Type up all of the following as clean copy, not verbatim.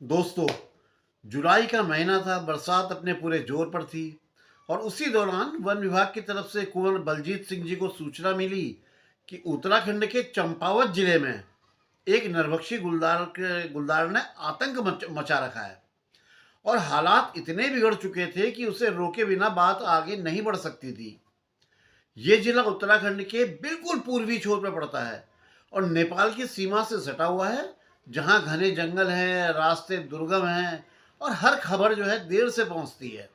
दोस्तों, जुलाई का महीना था, बरसात अपने पूरे जोर पर थी और उसी दौरान वन विभाग की तरफ से कुंवर बलजीत सिंह जी को सूचना मिली कि उत्तराखंड के चंपावत जिले में एक नरभक्षी गुलदार ने आतंक मचा रखा है और हालात इतने बिगड़ चुके थे कि उसे रोके बिना बात आगे नहीं बढ़ सकती थी। ये जिला उत्तराखंड के बिल्कुल पूर्वी छोर पर पड़ता है और नेपाल की सीमा से सटा हुआ है, जहाँ घने जंगल हैं, रास्ते दुर्गम हैं और हर खबर जो है देर से पहुंचती है।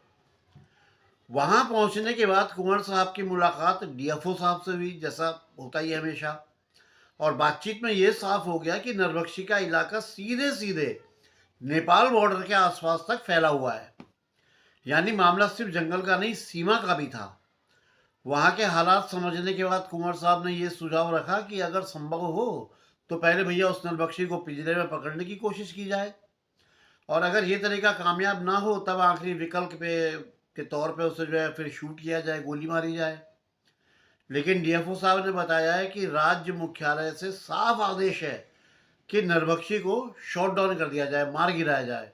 वहां पहुंचने के बाद कुंवर साहब की मुलाकात डीएफओ साहब से हुई, जैसा होता ही है हमेशा। और बातचीत में ये साफ हो गया कि नरभक्षी का इलाका सीधे सीधे नेपाल बॉर्डर के आसपास तक फैला हुआ है। यानी मामला सिर्फ जंगल का नहीं, सीमा का भी था। वहां के हालात समझने के बाद कुंवर साहब ने यह सुझाव रखा कि अगर संभव हो तो पहले भैया उस नरभक्षी को पिंजरे में पकड़ने की कोशिश की जाए, और अगर ये तरीका कामयाब ना हो तब आखिरी विकल्प के तौर पे उसे जो है फिर शूट किया जाए, गोली मारी जाए। लेकिन डीएफओ साहब ने बताया है कि राज्य मुख्यालय से साफ आदेश है कि नरभक्षी को शॉट डाउन कर दिया जाए, मार गिराया जाए,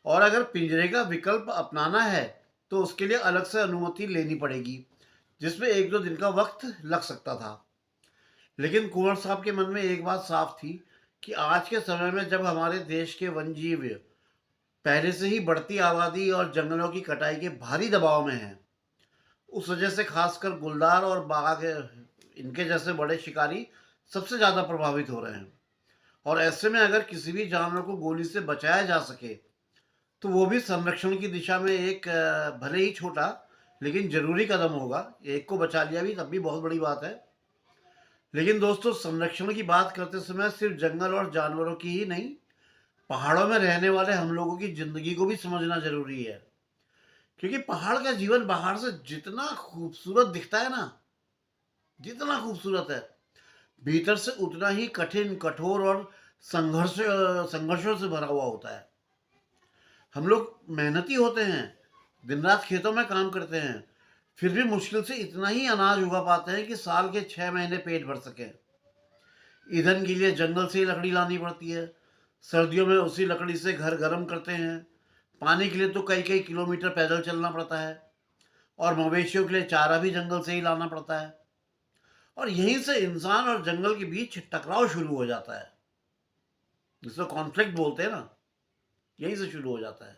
और अगर पिंजरे का विकल्प अपनाना है तो उसके लिए अलग से अनुमति लेनी पड़ेगी, जिसमें एक दो दिन का वक्त लग सकता था। लेकिन कुंवर साहब के मन में एक बात साफ थी कि आज के समय में जब हमारे देश के वन जीव पहले से ही बढ़ती आबादी और जंगलों की कटाई के भारी दबाव में हैं, उस वजह से खासकर गुलदार और बाघ इनके जैसे बड़े शिकारी सबसे ज़्यादा प्रभावित हो रहे हैं। और ऐसे में अगर किसी भी जानवर को गोली से बचाया जा सके तो वो भी संरक्षण की दिशा में एक भले ही छोटा लेकिन जरूरी कदम होगा। एक को बचा लिया भी तब भी बहुत बड़ी बात है। लेकिन दोस्तों, संरक्षण की बात करते समय सिर्फ जंगल और जानवरों की ही नहीं, पहाड़ों में रहने वाले हम लोगों की जिंदगी को भी समझना जरूरी है। क्योंकि पहाड़ का जीवन बाहर से जितना खूबसूरत दिखता है ना, जितना खूबसूरत है, भीतर से उतना ही कठिन, कठोर और संघर्षों से भरा हुआ होता है। हम लोग मेहनती होते हैं, दिन रात खेतों में काम करते हैं, फिर भी मुश्किल से इतना ही अनाज उगा पाते हैं कि साल के 6 महीने पेट भर सके। ईंधन के लिए जंगल से ही लकड़ी लानी पड़ती है। सर्दियों में उसी लकड़ी से घर गर्म करते हैं। पानी के लिए तो कई कई किलोमीटर पैदल चलना पड़ता है, और मवेशियों के लिए चारा भी जंगल से ही लाना पड़ता है। और यहीं से इंसान और जंगल के बीच टकराव शुरू हो जाता है, जिसको कॉन्फ्लिक्ट बोलते हैं ना, यहीं से शुरू हो जाता है।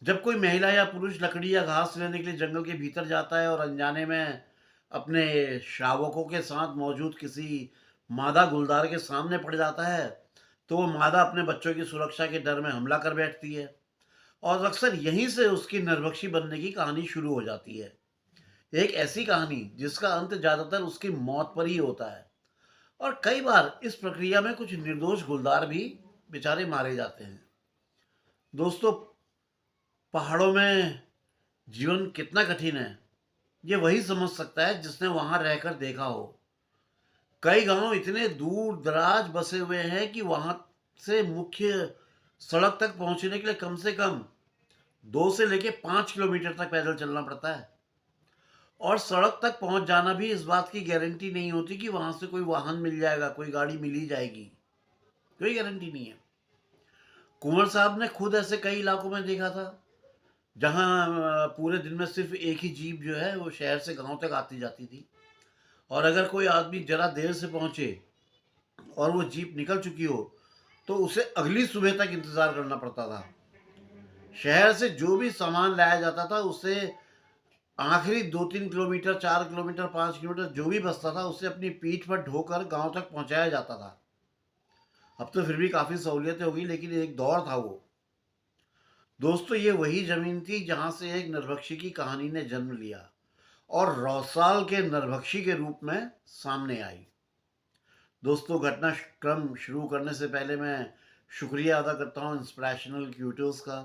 जब कोई महिला या पुरुष लकड़ी या घास लेने के लिए जंगल के भीतर जाता है और अनजाने में अपने शावकों के साथ मौजूद किसी मादा गुलदार के सामने पड़ जाता है, तो वो मादा अपने बच्चों की सुरक्षा के डर में हमला कर बैठती है, और अक्सर यहीं से उसकी नरभक्षी बनने की कहानी शुरू हो जाती है। एक ऐसी कहानी जिसका अंत ज्यादातर उसकी मौत पर ही होता है, और कई बार इस प्रक्रिया में कुछ निर्दोष गुलदार भी बेचारे मारे जाते हैं। दोस्तों, पहाड़ों में जीवन कितना कठिन है, ये वही समझ सकता है जिसने वहां रहकर देखा हो। कई गांव इतने दूर दराज बसे हुए हैं कि वहां से मुख्य सड़क तक पहुंचने के लिए कम से कम 2 से लेके 5 किलोमीटर तक पैदल चलना पड़ता है। और सड़क तक पहुंच जाना भी इस बात की गारंटी नहीं होती कि वहां से कोई वाहन मिल जाएगा, कोई गाड़ी मिल ही जाएगी। कोई गारंटी नहीं है। कुंवर साहब ने खुद ऐसे कई इलाकों में देखा था जहां पूरे दिन में सिर्फ एक ही जीप जो है वो शहर से गांव तक आती जाती थी, और अगर कोई आदमी जरा देर से पहुंचे और वो जीप निकल चुकी हो तो उसे अगली सुबह तक इंतजार करना पड़ता था। शहर से जो भी सामान लाया जाता था उसे आखिरी 2-3 किलोमीटर, 4 किलोमीटर, 5 किलोमीटर जो भी बचता था उसे अपनी पीठ पर ढोकर गांव तक पहुंचाया जाता था। अब तो फिर भी काफी सहूलियतें हो गई, लेकिन एक दौर था वो। दोस्तों, ये वही जमीन थी जहां से एक नरभक्षी की कहानी ने जन्म लिया और रौसाल के नरभक्षी के रूप में सामने आई। दोस्तों, घटनाक्रम शुरू करने से पहले मैं शुक्रिया अदा करता हूँ इंस्पिरेशनल क्यूटोस का,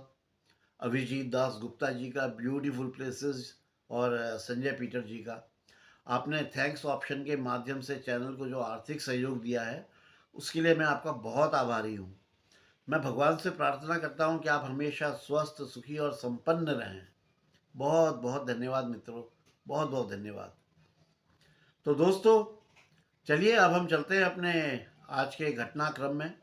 अभिजीत दास गुप्ता जी का, ब्यूटीफुल प्लेसेस, और संजय पीटर जी का। आपने थैंक्स ऑप्शन के माध्यम से चैनल को जो आर्थिक सहयोग दिया है उसके लिए मैं आपका बहुत आभारी हूँ। मैं भगवान से प्रार्थना करता हूँ कि आप हमेशा स्वस्थ, सुखी और संपन्न रहें। बहुत बहुत धन्यवाद मित्रों, बहुत बहुत धन्यवाद। तो दोस्तों, चलिए अब हम चलते हैं अपने आज के घटनाक्रम में।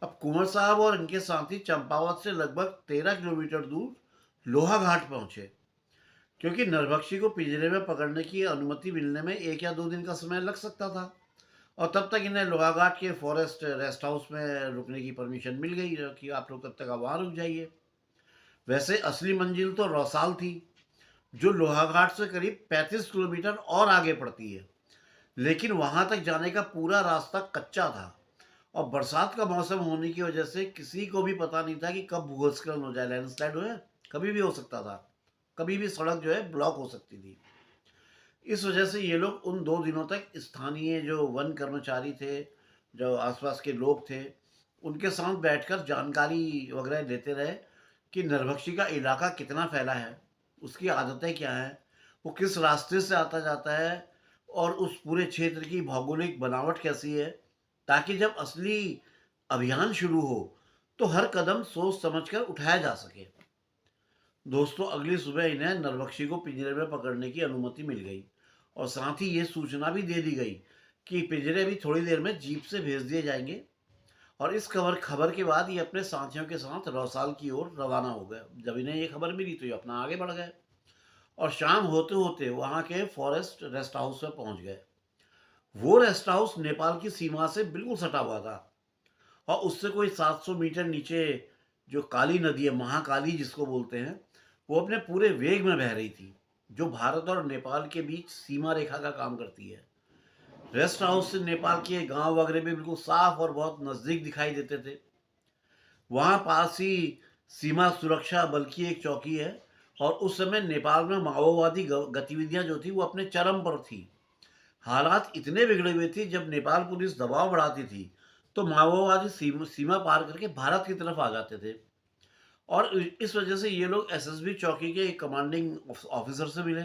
अब कुंवर साहब और इनके साथी चंपावत से लगभग 13 किलोमीटर दूर लोहाघाट पहुंचे, क्योंकि नरभक्षी को पिंजरे में पकड़ने की अनुमति मिलने में 1 या 2 दिन का समय लग सकता था। और तब तक इन्हें लोहाघाट के फॉरेस्ट रेस्ट हाउस में रुकने की परमिशन मिल गई कि आप लोग तब तक वहाँ रुक जाइए। वैसे असली मंजिल तो रौसाल थी, जो लोहाघाट से करीब 35 किलोमीटर और आगे पड़ती है। लेकिन वहां तक जाने का पूरा रास्ता कच्चा था, और बरसात का मौसम होने की वजह से किसी को भी पता नहीं था कि कब भूस्खलन हो जाए, लैंडस्लाइड हो जाए, कभी भी हो सकता था। कभी भी सड़क जो है ब्लॉक हो सकती थी। इस वजह से ये लोग उन 2 दिनों तक स्थानीय जो वन कर्मचारी थे, जो आसपास के लोग थे, उनके साथ बैठकर जानकारी वगैरह लेते रहे कि नरभक्षी का इलाका कितना फैला है, उसकी आदतें क्या हैं, वो किस रास्ते से आता जाता है, और उस पूरे क्षेत्र की भौगोलिक बनावट कैसी है, ताकि जब असली अभियान शुरू हो तो हर कदम सोच समझकर उठाया जा सके। दोस्तों, अगली सुबह इन्हें नरभक्षी को पिंजरे में पकड़ने की अनुमति मिल गई, और साथ ही ये सूचना भी दे दी गई कि पिंजरे भी थोड़ी देर में जीप से भेज दिए जाएंगे। और इस खबर खबर के बाद ये अपने साथियों के साथ रौसाल की ओर रवाना हो गए। जब इन्हें ये खबर मिली तो ये अपना आगे बढ़ गए, और शाम होते होते वहाँ के फॉरेस्ट रेस्ट हाउस में पहुँच गए। वो रेस्ट हाउस नेपाल की सीमा से बिल्कुल सटा हुआ था, और उससे कोई 700 मीटर नीचे जो काली नदी है, महाकाली जिसको बोलते हैं, वो अपने पूरे वेग में बह रही थी, जो भारत और नेपाल के बीच सीमा रेखा का काम करती है। रेस्ट हाउस से नेपाल के गांव वगैरह भी बिल्कुल साफ और बहुत नज़दीक दिखाई देते थे। वहाँ पास ही सीमा सुरक्षा बल की एक चौकी है, और उस समय नेपाल में माओवादी गतिविधियां जो थी वो अपने चरम पर थी। हालात इतने बिगड़े हुए थे, जब नेपाल पुलिस दबाव बढ़ाती थी तो माओवादी सीमा पार करके भारत की तरफ आ जाते थे। और इस वजह से ये लोग एसएसबी चौकी के एक कमांडिंग ऑफिसर से मिले,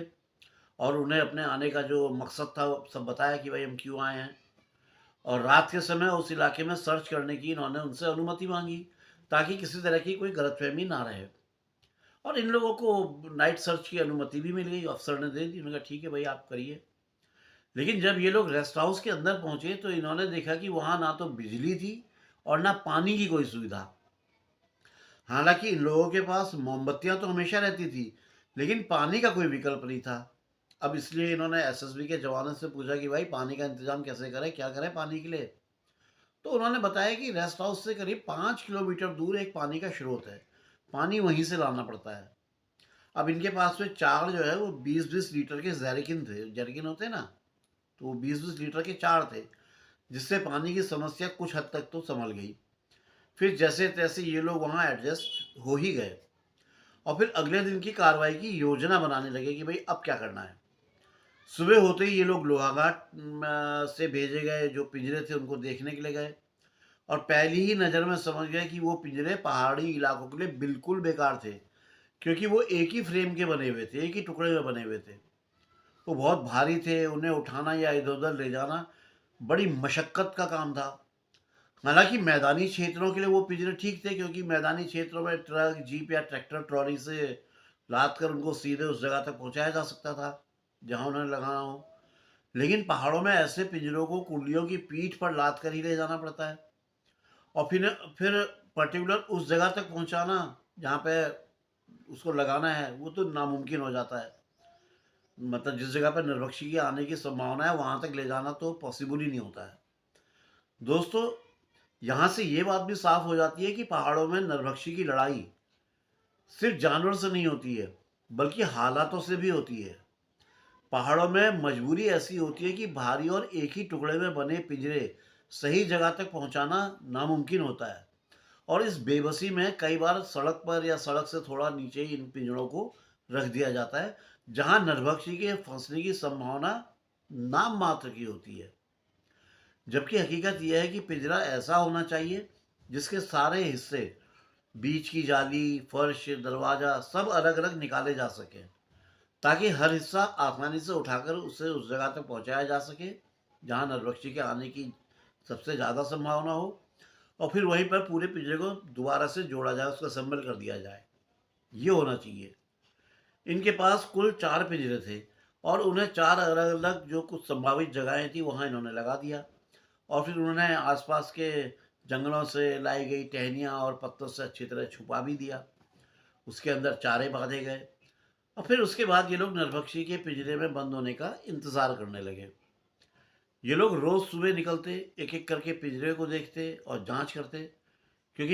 और उन्हें अपने आने का जो मकसद था वो सब बताया कि भाई हम क्यों आए हैं। और रात के समय उस इलाके में सर्च करने की इन्होंने उनसे अनुमति मांगी, ताकि किसी तरह की कोई गलतफहमी ना रहे। और इन लोगों को नाइट सर्च की अनुमति भी मिल गई, अफसर ने दे दी। उन्होंने कहा ठीक है भाई, आप करिए। लेकिन जब ये लोग रेस्ट हाउस के अंदर पहुंचे तो इन्होंने देखा कि वहां ना तो बिजली थी और ना पानी की कोई सुविधा। हालांकि इन लोगों के पास मोमबत्तियां तो हमेशा रहती थी, लेकिन पानी का कोई विकल्प नहीं था। अब इसलिए इन्होंने एसएसबी के जवानों से पूछा कि भाई पानी का इंतजाम कैसे करें, क्या करें पानी के लिए। तो उन्होंने बताया कि रेस्ट हाउस से करीब 5 किलोमीटर दूर एक पानी का स्रोत है, पानी वहीं से लाना पड़ता है। अब इनके पास में चार जो है वो 20-20 लीटर के जैरिकिन थे, जैरिकिन होते हैं ना, तो वो 20-20 लीटर के चार थे, जिससे पानी की समस्या कुछ हद तक तो संभल गई। फिर जैसे तैसे ये लोग वहाँ एडजस्ट हो ही गए, और फिर अगले दिन की कार्रवाई की योजना बनाने लगे कि भाई अब क्या करना है। सुबह होते ही ये लोग लोहाघाट से भेजे गए जो पिंजरे थे उनको देखने के लिए गए, और पहली ही नज़र में समझ गए कि वो पिंजरे पहाड़ी इलाकों के लिए बिल्कुल बेकार थे, क्योंकि वो एक ही फ्रेम के बने हुए थे, एक ही टुकड़े में बने हुए थे। वो बहुत भारी थे, उन्हें उठाना या इधर उधर ले जाना बड़ी मशक्क़त का काम था। हालांकि मैदानी क्षेत्रों के लिए वो पिंजरे ठीक थे, क्योंकि मैदानी क्षेत्रों में ट्रक, जीप या ट्रैक्टर ट्रॉली से लाद कर उनको सीधे उस जगह तक पहुंचाया जा सकता था जहां उन्हें लगाना हो। लेकिन पहाड़ों में ऐसे पिंजरों को कुल्लियों की पीठ पर लाद कर ही ले जाना पड़ता है, और फिर पर्टिकुलर उस जगह तक पहुंचाना जहाँ पे उसको लगाना है वो तो नामुमकिन हो जाता है। मतलब जिस जगह पर निर्भक्षी की आने की संभावना है वहां तक ले जाना तो पॉसिबल ही नहीं होता है। दोस्तों, यहाँ से ये बात भी साफ हो जाती है कि पहाड़ों में नरभक्षी की लड़ाई सिर्फ जानवर से नहीं होती है, बल्कि हालातों से भी होती है। पहाड़ों में मजबूरी ऐसी होती है कि भारी और एक ही टुकड़े में बने पिंजरे सही जगह तक पहुंचाना नामुमकिन होता है, और इस बेबसी में कई बार सड़क पर या सड़क से थोड़ा नीचे ही इन पिंजरों को रख दिया जाता है, जहां नरभक्षी के फंसने की संभावना नाम मात्र की होती है। जबकि हकीकत यह है कि पिंजरा ऐसा होना चाहिए जिसके सारे हिस्से, बीच की जाली, फर्श, दरवाजा सब अलग अलग निकाले जा सके, ताकि हर हिस्सा आसानी से उठाकर उसे उस जगह तक पहुंचाया जा सके जहां नरभक्षी के आने की सबसे ज़्यादा संभावना हो, और फिर वहीं पर पूरे पिंजरे को दोबारा से जोड़ा जाए, उसको असेंबल कर दिया जाए। ये होना चाहिए। इनके पास कुल 4 पिंजरे थे, और उन्हें 4 अलग अलग जो कुछ संभावित जगहें थी वहां इन्होंने लगा दिया। और फिर उन्होंने आसपास के जंगलों से लाई गई टहनियाँ और पत्तों से अच्छी तरह छुपा भी दिया। उसके अंदर चारे बाँधे गए और फिर उसके बाद ये लोग नरभक्षी के पिंजरे में बंद होने का इंतज़ार करने लगे। ये लोग रोज़ सुबह निकलते, एक-एक करके पिंजरे को देखते और जाँच करते, क्योंकि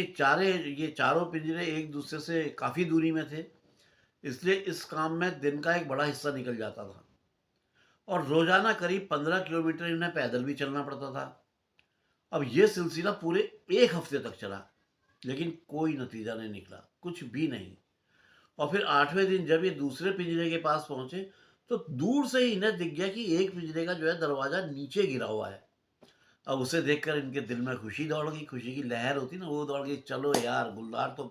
ये चारों पिंजरे एक दूसरे से काफ़ी दूरी में थे, इसलिए इस काम में दिन का एक बड़ा हिस्सा निकल जाता था और रोज़ाना करीब 15 किलोमीटर इन्हें पैदल भी चलना पड़ता था। अब ये सिलसिला पूरे 1 हफ्ते तक चला, लेकिन कोई नतीजा नहीं निकला, कुछ भी नहीं। और फिर 8वें दिन जब ये दूसरे पिंजरे के पास पहुँचे, तो दूर से ही इन्हें दिख गया कि एक पिंजरे का जो है दरवाज़ा नीचे गिरा हुआ है। अब उसे देखकर इनके दिल में खुशी दौड़ गई, खुशी की लहर होती ना, वो दौड़ गई, चलो यार गुलदार तो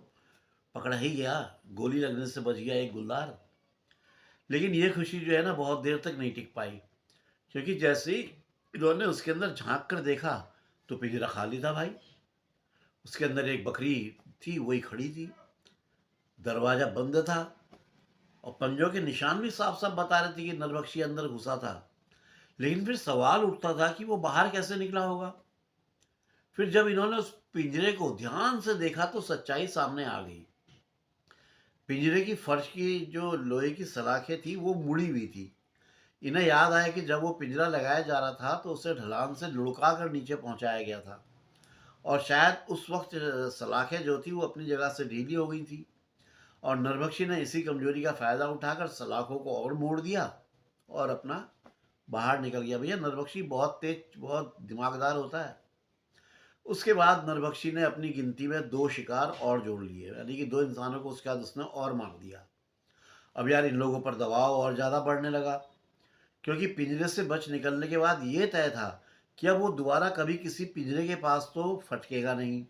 पकड़ा ही गया, गोली लगने से बच गया एक गुलदार। लेकिन ये खुशी जो है ना बहुत देर तक नहीं टिक पाई, क्योंकि जैसे ही इन्होंने उसके अंदर झाँक कर देखा, तो पिंजरा खाली था भाई। उसके अंदर एक बकरी थी, वही खड़ी थी, दरवाज़ा बंद था और पंजों के निशान भी साफ-साफ बता रहे थे कि नरभक्षी अंदर घुसा था। लेकिन फिर सवाल उठता था कि वो बाहर कैसे निकला होगा? फिर जब इन्होंने उस पिंजरे को ध्यान से देखा तो सच्चाई सामने आ गई। पिंजरे की फर्श की जो लोहे की सलाखें थी वो मुड़ी हुई थी। इन्हें याद आया कि जब वो पिंजरा लगाया जा रहा था तो उसे ढलान से लुढ़का कर नीचे पहुंचाया गया था और शायद उस वक्त सलाखें जो थी वो अपनी जगह से ढीली हो गई थी और नरभक्षी ने इसी कमजोरी का फायदा उठाकर सलाखों को और मोड़ दिया और अपना बाहर निकल गया। भैया नरभक्षी बहुत तेज, बहुत दिमागदार होता है। उसके बाद नरभक्षी ने अपनी गिनती में 2 शिकार और जोड़ लिए, यानी कि 2 इंसानों को उसके बाद उसने और मार दिया। अब यार इन लोगों पर दबाव और ज़्यादा बढ़ने लगा, क्योंकि पिंजरे से बच निकलने के बाद ये तय था कि अब वो दोबारा कभी किसी पिंजरे के पास तो फटकेगा नहीं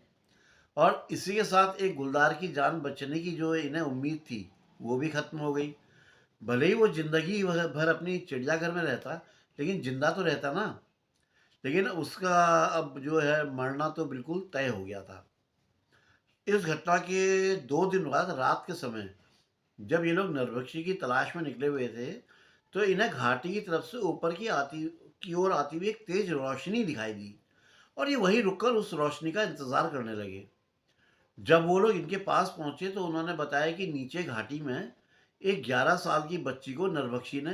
और इसी के साथ एक गुलदार की जान बचने की जो इन्हें उम्मीद थी, वो भी खत्म हो गई। भले ही वो ज़िंदगी भर अपनी चिड़ियाघर में रहता, लेकिन ज़िंदा तो रहता ना। लेकिन उसका अब जो है मरना तो बिल्कुल तय हो गया था। इस घटना के 2 दिन बाद रात के समय जब ये लोग नरभक्षी की तलाश में निकले हुए थे, तो इन्हें घाटी की तरफ से ऊपर की ओर आती हुई एक तेज रोशनी दिखाई दी और ये वहीं रुककर उस रोशनी का इंतज़ार करने लगे। जब वो लोग इनके पास पहुँचे तो उन्होंने बताया कि नीचे घाटी में एक 11 साल की बच्ची को नरभक्षी ने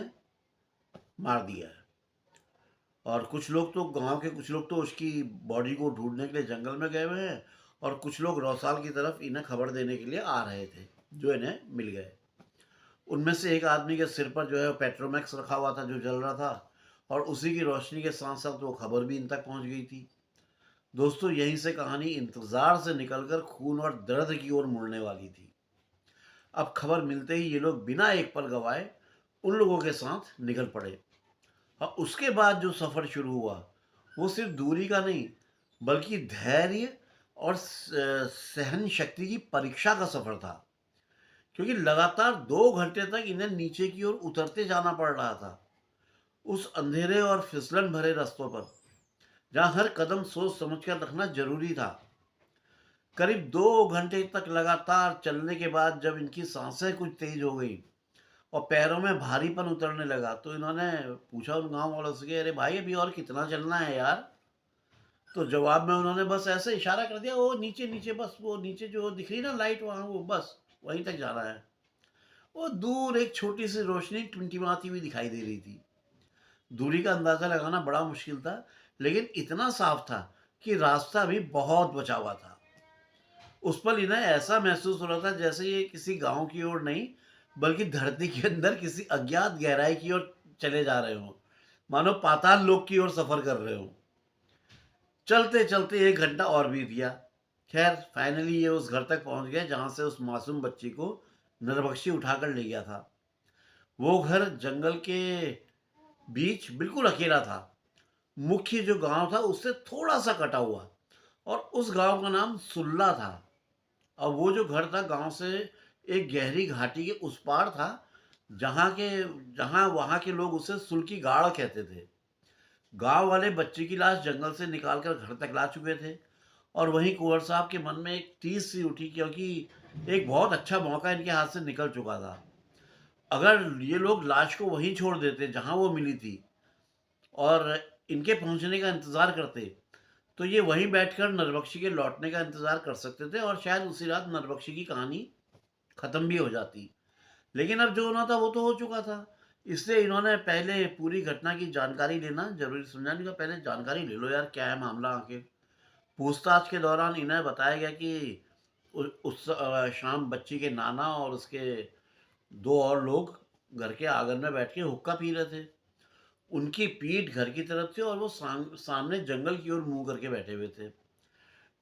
मार दिया है। और कुछ लोग तो उसकी बॉडी को ढूंढने के लिए जंगल में गए हुए हैं और कुछ लोग रौसाल की तरफ इन्हें खबर देने के लिए आ रहे थे, जो इन्हें मिल गए। उनमें से एक आदमी के सिर पर जो है पेट्रोमैक्स रखा हुआ था जो जल रहा था और उसी की रोशनी के साथ साथ वो खबर भी इन तक पहुंच गई थी। दोस्तों यहीं से कहानी इंतजार से निकलकर खून और दर्द की ओर मुड़ने वाली थी। अब खबर मिलते ही ये लोग बिना एक पल गवाए उन लोगों के साथ निकल पड़े और उसके बाद जो सफ़र शुरू हुआ वो सिर्फ दूरी का नहीं बल्कि धैर्य और सहन शक्ति की परीक्षा का सफ़र था, क्योंकि लगातार 2 घंटे तक इन्हें नीचे की ओर उतरते जाना पड़ रहा था उस अंधेरे और फिसलन भरे रास्तों पर, जहाँ हर कदम सोच समझ कर रखना जरूरी था। करीब 2 घंटे तक लगातार चलने के बाद जब इनकी सांसें कुछ तेज हो गई और पैरों में भारीपन उतरने लगा तो इन्होंने पूछा उन गांव वालों से कि अरे भाई अभी और कितना चलना है यार। तो जवाब में उन्होंने बस ऐसे इशारा कर दिया, वो नीचे नीचे, बस वो नीचे जो दिख रही ना लाइट वहाँ, वो बस वहीं तक जाना है। वो दूर एक छोटी सी रोशनी टिमटिमाती हुई दिखाई दे रही थी। दूरी का अंदाजा लगाना बड़ा मुश्किल था, लेकिन इतना साफ था कि रास्ता भी बहुत बचा हुआ था। उस पल इन्हें ऐसा महसूस हो रहा था जैसे ये किसी गांव की ओर नहीं बल्कि धरती के अंदर किसी अज्ञात गहराई की ओर चले जा रहे हो, मानो पाताल लोक की ओर सफर कर रहे हो। चलते चलते 1 घंटा और बीत गया। खैर फाइनली ये उस घर तक पहुंच गए जहां से उस मासूम बच्ची को नरबख्शी उठाकर ले गया था। वो घर जंगल के बीच बिल्कुल अकेला था। मुख्य जो गांव था उससे थोड़ा सा कटा हुआ और उस गांव का नाम सुल्ला था। और वो जो घर था गांव से एक गहरी घाटी के उस पार था, जहाँ के जहाँ वहाँ के लोग उसे सुल की गाड़ कहते थे। गांव वाले बच्चे की लाश जंगल से निकालकर घर तक ला चुके थे और वहीं कुंवर साहब के मन में एक टीस सी उठी, क्योंकि एक बहुत अच्छा मौका इनके हाथ से निकल चुका था। अगर ये लोग लाश को वहीं छोड़ देते जहां वो मिली थी और इनके पहुंचने का इंतजार करते, तो ये वहीं बैठकर नरबख्शी के लौटने का इंतज़ार कर सकते थे और शायद उसी रात नरबख्शी की कहानी ख़त्म भी हो जाती। लेकिन अब जो होना था वो तो हो चुका था। इसलिए इन्होंने पहले पूरी घटना की जानकारी लेना ज़रूरी समझा। इन्होंने कहा पहले जानकारी ले लो यार, क्या है मामला आखिर। पूछताछ के दौरान इन्हें बताया गया कि उस शाम बच्ची के नाना और उसके 2 और लोग घर के आंगन में बैठ के हुक्का पी रहे थे। उनकी पीठ घर की तरफ थी और वो सामने जंगल की ओर मुँह करके बैठे हुए थे।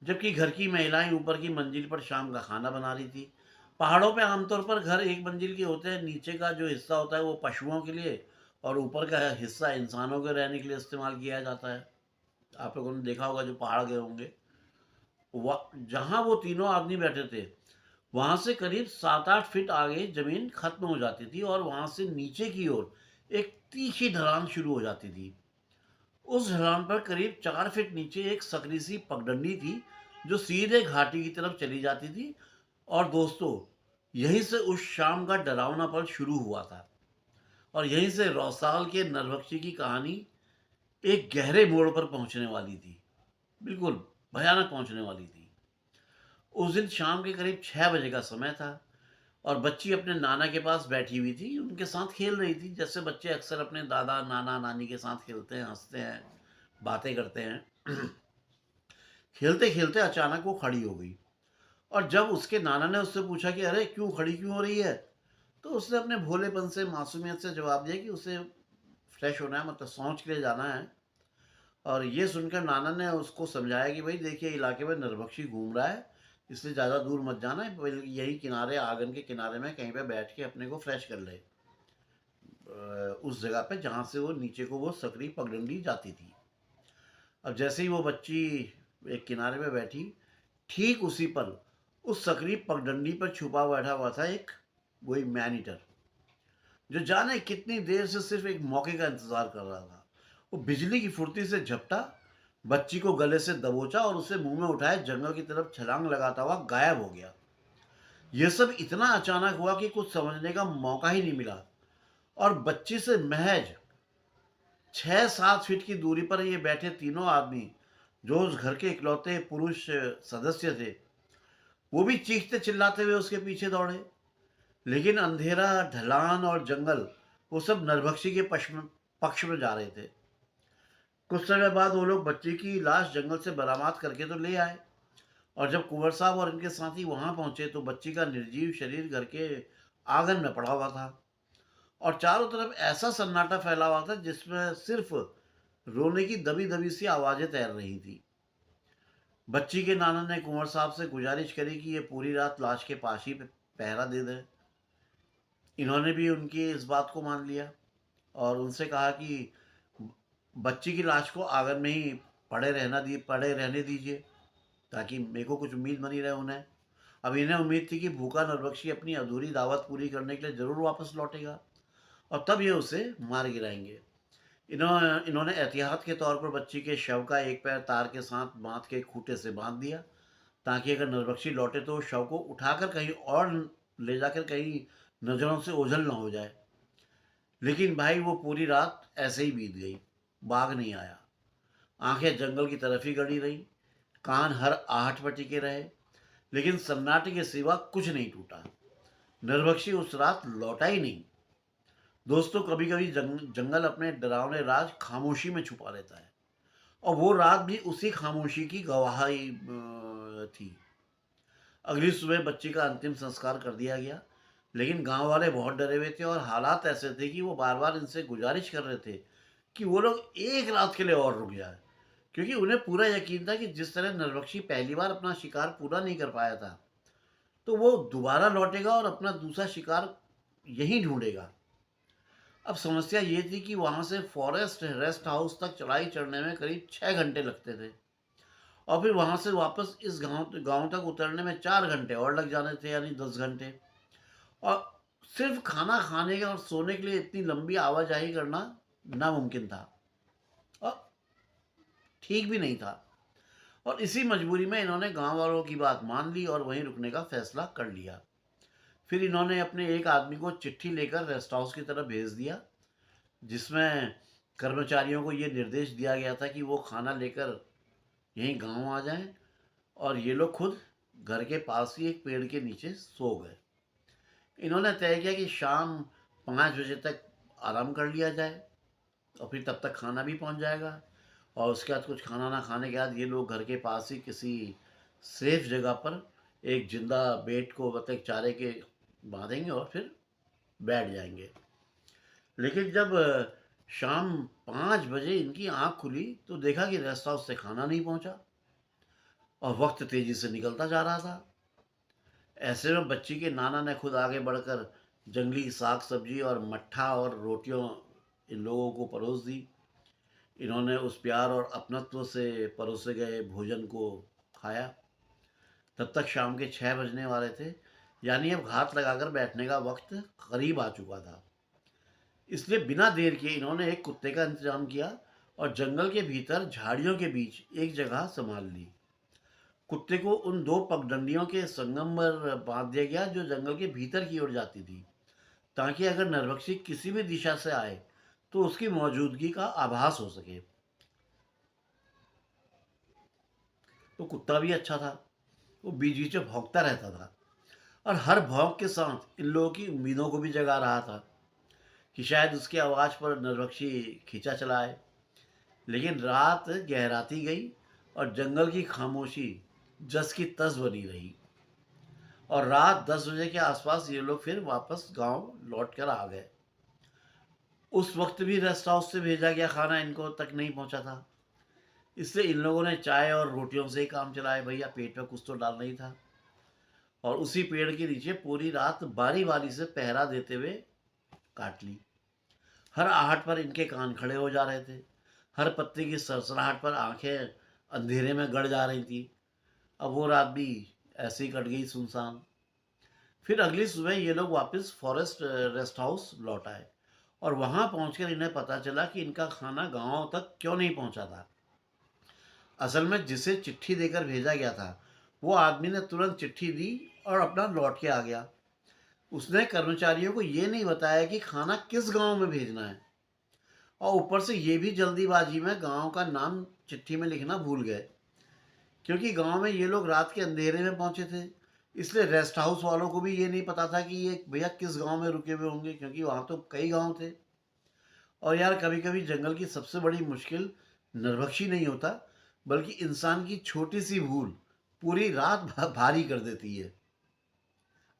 जबकि घर की महिलाएं ऊपर की मंजिल पर शाम का खाना बना रही थी। पहाड़ों पे आमतौर पर घर एक मंजिल के होते हैं। नीचे का जो हिस्सा होता है वो पशुओं के लिए और ऊपर का हिस्सा इंसानों के रहने के लिए इस्तेमाल किया जाता है। आप लोगों ने देखा होगा जो पहाड़ गए होंगे। जहाँ वो तीनों आदमी बैठे थे वहां से करीब 7-8 फीट आगे जमीन खत्म हो जाती थी और वहां से नीचे की ओर एक तीखी ढलान शुरू हो जाती थी। उस ढलान पर करीब 4 फीट नीचे एक सकरी सी पगडंडी थी जो सीधे घाटी की तरफ चली जाती थी। और दोस्तों, यहीं से उस शाम का डरावना पल शुरू हुआ था और यहीं से रौसाल के नरभक्षी की कहानी एक गहरे मोड़ पर पहुंचने वाली थी। बिल्कुल भयानक पहुंचने वाली थी। उस दिन शाम के करीब 6 बजे का समय था और बच्ची अपने नाना के पास बैठी हुई थी, उनके साथ खेल रही थी जैसे बच्चे अक्सर अपने दादा नाना नानी के साथ खेलते हैं, हंसते हैं, बातें करते हैं। खेलते खेलते अचानक वो खड़ी हो गई और जब उसके नाना ने उससे पूछा कि अरे क्यों खड़ी क्यों हो रही है, तो उसने अपने भोलेपन से मासूमियत से जवाब दिया कि उसे फ्रेश होना है, मतलब शौच के लिए जाना है। और ये सुनकर नाना ने उसको समझाया कि भाई देखिए इलाके में नरभक्षी घूम रहा है, इसलिए ज़्यादा दूर मत जाना है, यही किनारे आंगन के किनारे में कहीं पे बैठ के अपने को फ्रेश कर ले, उस जगह पे जहाँ से वो नीचे को वो सकरी पगडंडी जाती थी। अब जैसे ही वो बच्ची एक किनारे पे बैठी, ठीक उसी पल उस सकरी पगडंडी पर छुपा बैठा हुआ था एक वही मैन ईटर, जो जाने कितनी देर से सिर्फ एक मौके का इंतजार कर रहा था। वो बिजली की फुर्ती से झपटा, बच्ची को गले से दबोचा और उसे मुंह में उठाए जंगल की तरफ छलांग लगाता हुआ गायब हो गया। यह सब इतना अचानक हुआ कि कुछ समझने का मौका ही नहीं मिला और बच्ची से महज 6-7 फीट की दूरी पर ये बैठे तीनों आदमी, जो उस घर के इकलौते पुरुष सदस्य थे, वो भी चीखते चिल्लाते हुए उसके पीछे दौड़े। लेकिन अंधेरा, ढलान और जंगल वो सब नरभक्षी के पक्ष में जा रहे थे। कुछ समय बाद वो लोग बच्ची की लाश जंगल से बरामद करके तो ले आए और जब कुंवर साहब और इनके साथी वहां पहुंचे तो बच्ची का निर्जीव शरीर घर के आंगन में पड़ा हुआ था और चारों तरफ ऐसा सन्नाटा फैला हुआ था जिसमें सिर्फ रोने की दबी दबी सी आवाजें तैर रही थी। बच्ची के नाना ने कुंवर साहब से गुजारिश करी कि ये पूरी रात लाश के पास ही पहरा दे दे। इन्होंने भी उनकी इस बात को मान लिया और उनसे कहा कि बच्ची की लाश को आंगन में ही पड़े रहने दीजिए, ताकि मेरे को कुछ उम्मीद बनी रहे उन्हें। अब इन्हें उम्मीद थी कि भूखा नरबख्शी अपनी अधूरी दावत पूरी करने के लिए जरूर वापस लौटेगा और तब ये उसे मार गिराएंगे। इन्होंने एहतियात के तौर पर बच्ची के शव का एक पैर तार के साथ बांध के खूंटे से बांध दिया, ताकि अगर नरबख्शी लौटे तो शव को उठाकर कहीं और ले जाकर कहीं नजरों से ओझल ना हो जाए। लेकिन भाई वो पूरी रात ऐसे ही बीत गई, बाघ नहीं आया। आंखें जंगल की तरफ ही गड़ी रही, कान हर आहट पर टिके रहे, लेकिन सन्नाटे के सिवा कुछ नहीं टूटा। नरभक्षी उस रात लौटा ही नहीं। दोस्तों, कभी कभी जंगल अपने डरावने राज खामोशी में छुपा लेता है और वो रात भी उसी खामोशी की गवाही थी। अगली सुबह बच्ची का अंतिम संस्कार कर दिया गया, लेकिन गांव वाले बहुत डरे हुए थे और हालात ऐसे थे कि वो बार बार इनसे गुजारिश कर रहे थे कि वो लोग एक रात के लिए और रुक जाए, क्योंकि उन्हें पूरा यकीन था कि जिस तरह नरभक्षी पहली बार अपना शिकार पूरा नहीं कर पाया था, तो वो दोबारा लौटेगा और अपना दूसरा शिकार यहीं ढूंढेगा। अब समस्या ये थी कि वहां से फॉरेस्ट रेस्ट हाउस तक चढ़ाई चढ़ने में करीब 6 घंटे लगते थे और फिर वहां से वापस इस गांव तक उतरने में 4 घंटे और लग जाने थे, यानी 10 घंटे। और सिर्फ खाना खाने के और सोने के लिए इतनी लंबी आवाजाही करना नामुमकिन था और ठीक भी नहीं था। और इसी मजबूरी में इन्होंने गांव वालों की बात मान ली और वहीं रुकने का फैसला कर लिया। फिर इन्होंने अपने एक आदमी को चिट्ठी लेकर रेस्ट हाउस की तरफ भेज दिया, जिसमें कर्मचारियों को यह निर्देश दिया गया था कि वो खाना लेकर यहीं गांव आ जाएं। और ये लोग खुद घर के पास ही एक पेड़ के नीचे सो गए। इन्होंने तय किया कि शाम 5 बजे तक आराम कर लिया जाए, और फिर तब तक खाना भी पहुंच जाएगा। और उसके बाद कुछ खाना ना खाने के बाद ये लोग घर के पास ही किसी सेफ जगह पर एक जिंदा बेट को मतलब एक चारे के बांधेंगे और फिर बैठ जाएंगे। लेकिन जब शाम 5 बजे इनकी आंख खुली तो देखा कि रेस्ट हाउस से खाना नहीं पहुंचा, और वक्त तेजी से निकलता जा रहा था। ऐसे में बच्ची के नाना ने खुद आगे बढ़कर जंगली साग सब्जी और मट्ठा और रोटियों इन लोगों को परोस दी। इन्होंने उस प्यार और अपनत्व से परोसे गए भोजन को खाया। तब तक शाम के 6 बजने वाले थे, यानी अब घात लगाकर बैठने का वक्त करीब आ चुका था। इसलिए बिना देर किए इन्होंने एक कुत्ते का इंतजाम किया और जंगल के भीतर झाड़ियों के बीच एक जगह संभाल ली। कुत्ते को उन दो पगडंडियों के संगम पर बांध दिया गया जो जंगल के भीतर की ओर जाती थी, ताकि अगर नरभक्षी किसी भी दिशा से आए तो उसकी मौजूदगी का आभास हो सके। तो कुत्ता भी अच्छा था, वो बीच बीच में भौंकता रहता था, और हर भौंक के साथ इन लोगों की उम्मीदों को भी जगा रहा था कि शायद उसकी आवाज़ पर नरभक्षी खींचा चला आए। लेकिन रात गहराती गई और जंगल की खामोशी जस की तस बनी रही, और रात 10 बजे के आसपास ये लोग फिर वापस गांव लौट कर आ गए। उस वक्त भी रेस्ट हाउस से भेजा गया खाना इनको तक नहीं पहुंचा था, इसलिए इन लोगों ने चाय और रोटियों से ही काम चलाया। भैया पेट में कुछ तो डालना ही था। और उसी पेड़ के नीचे पूरी रात बारी बारी से पहरा देते हुए काट ली। हर आहट पर इनके कान खड़े हो जा रहे थे, हर पत्ते की सरसराहट पर आंखें अंधेरे में गड़ जा रही थी। अब वो रात भी ऐसे ही कट गई सुनसान। फिर अगली सुबह ये लोग वापस फॉरेस्ट रेस्ट हाउस लौट आए, और वहां पहुंचकर इन्हें पता चला कि इनका खाना गांव तक क्यों नहीं पहुंचा था। असल में जिसे चिट्ठी देकर भेजा गया था वो आदमी ने तुरंत चिट्ठी दी और अपना लौट के आ गया। उसने कर्मचारियों को ये नहीं बताया कि खाना किस गांव में भेजना है, और ऊपर से ये भी जल्दीबाजी में गांव का नाम चिट्ठी में लिखना भूल गए। क्योंकि गांव में ये लोग रात के अंधेरे में पहुंचे थे, इसलिए रेस्ट हाउस वालों को भी ये नहीं पता था कि ये भैया किस गांव में रुके हुए होंगे, क्योंकि वहां तो कई गांव थे। और यार कभी कभी जंगल की सबसे बड़ी मुश्किल नरभक्षी नहीं होता, बल्कि इंसान की छोटी सी भूल पूरी रात भारी कर देती है।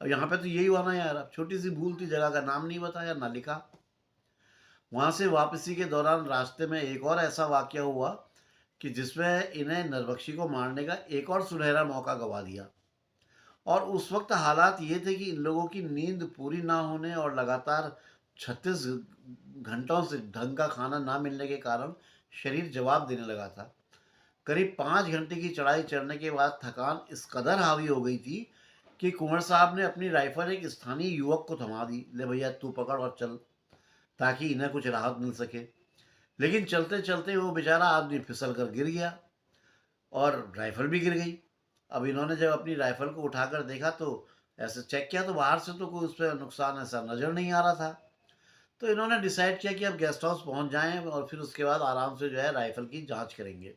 अब यहाँ पे तो यही हुआ ना यार, अब छोटी सी भूल थी, जगह का नाम नहीं बताया ना लिखा। वहां से वापसी के दौरान रास्ते में एक और ऐसा वाक्य हुआ कि जिसमें इन्हें नरभक्षी को मारने का एक और सुनहरा मौका गवा दिया। और उस वक्त हालात ये थे कि इन लोगों की नींद पूरी ना होने और लगातार 36 घंटों से ढंग का खाना ना मिलने के कारण शरीर जवाब देने लगा था। करीब 5 घंटे की चढ़ाई चढ़ने के बाद थकान इस कदर हावी हो गई थी कि कुंवर साहब ने अपनी राइफल एक स्थानीय युवक को थमा दी, ले भैया तू पकड़ और चल, ताकि इन्हें कुछ राहत मिल सके। लेकिन चलते चलते वो बेचारा आदमी फिसल कर गिर गया, और राइफल भी गिर गई। अब इन्होंने जब अपनी राइफल को उठाकर देखा तो ऐसे चेक किया तो बाहर से तो कोई उस पर नुकसान ऐसा नज़र नहीं आ रहा था। तो इन्होंने डिसाइड किया कि अब गेस्ट हाउस पहुंच जाएं और फिर उसके बाद आराम से जो है राइफल की जांच करेंगे।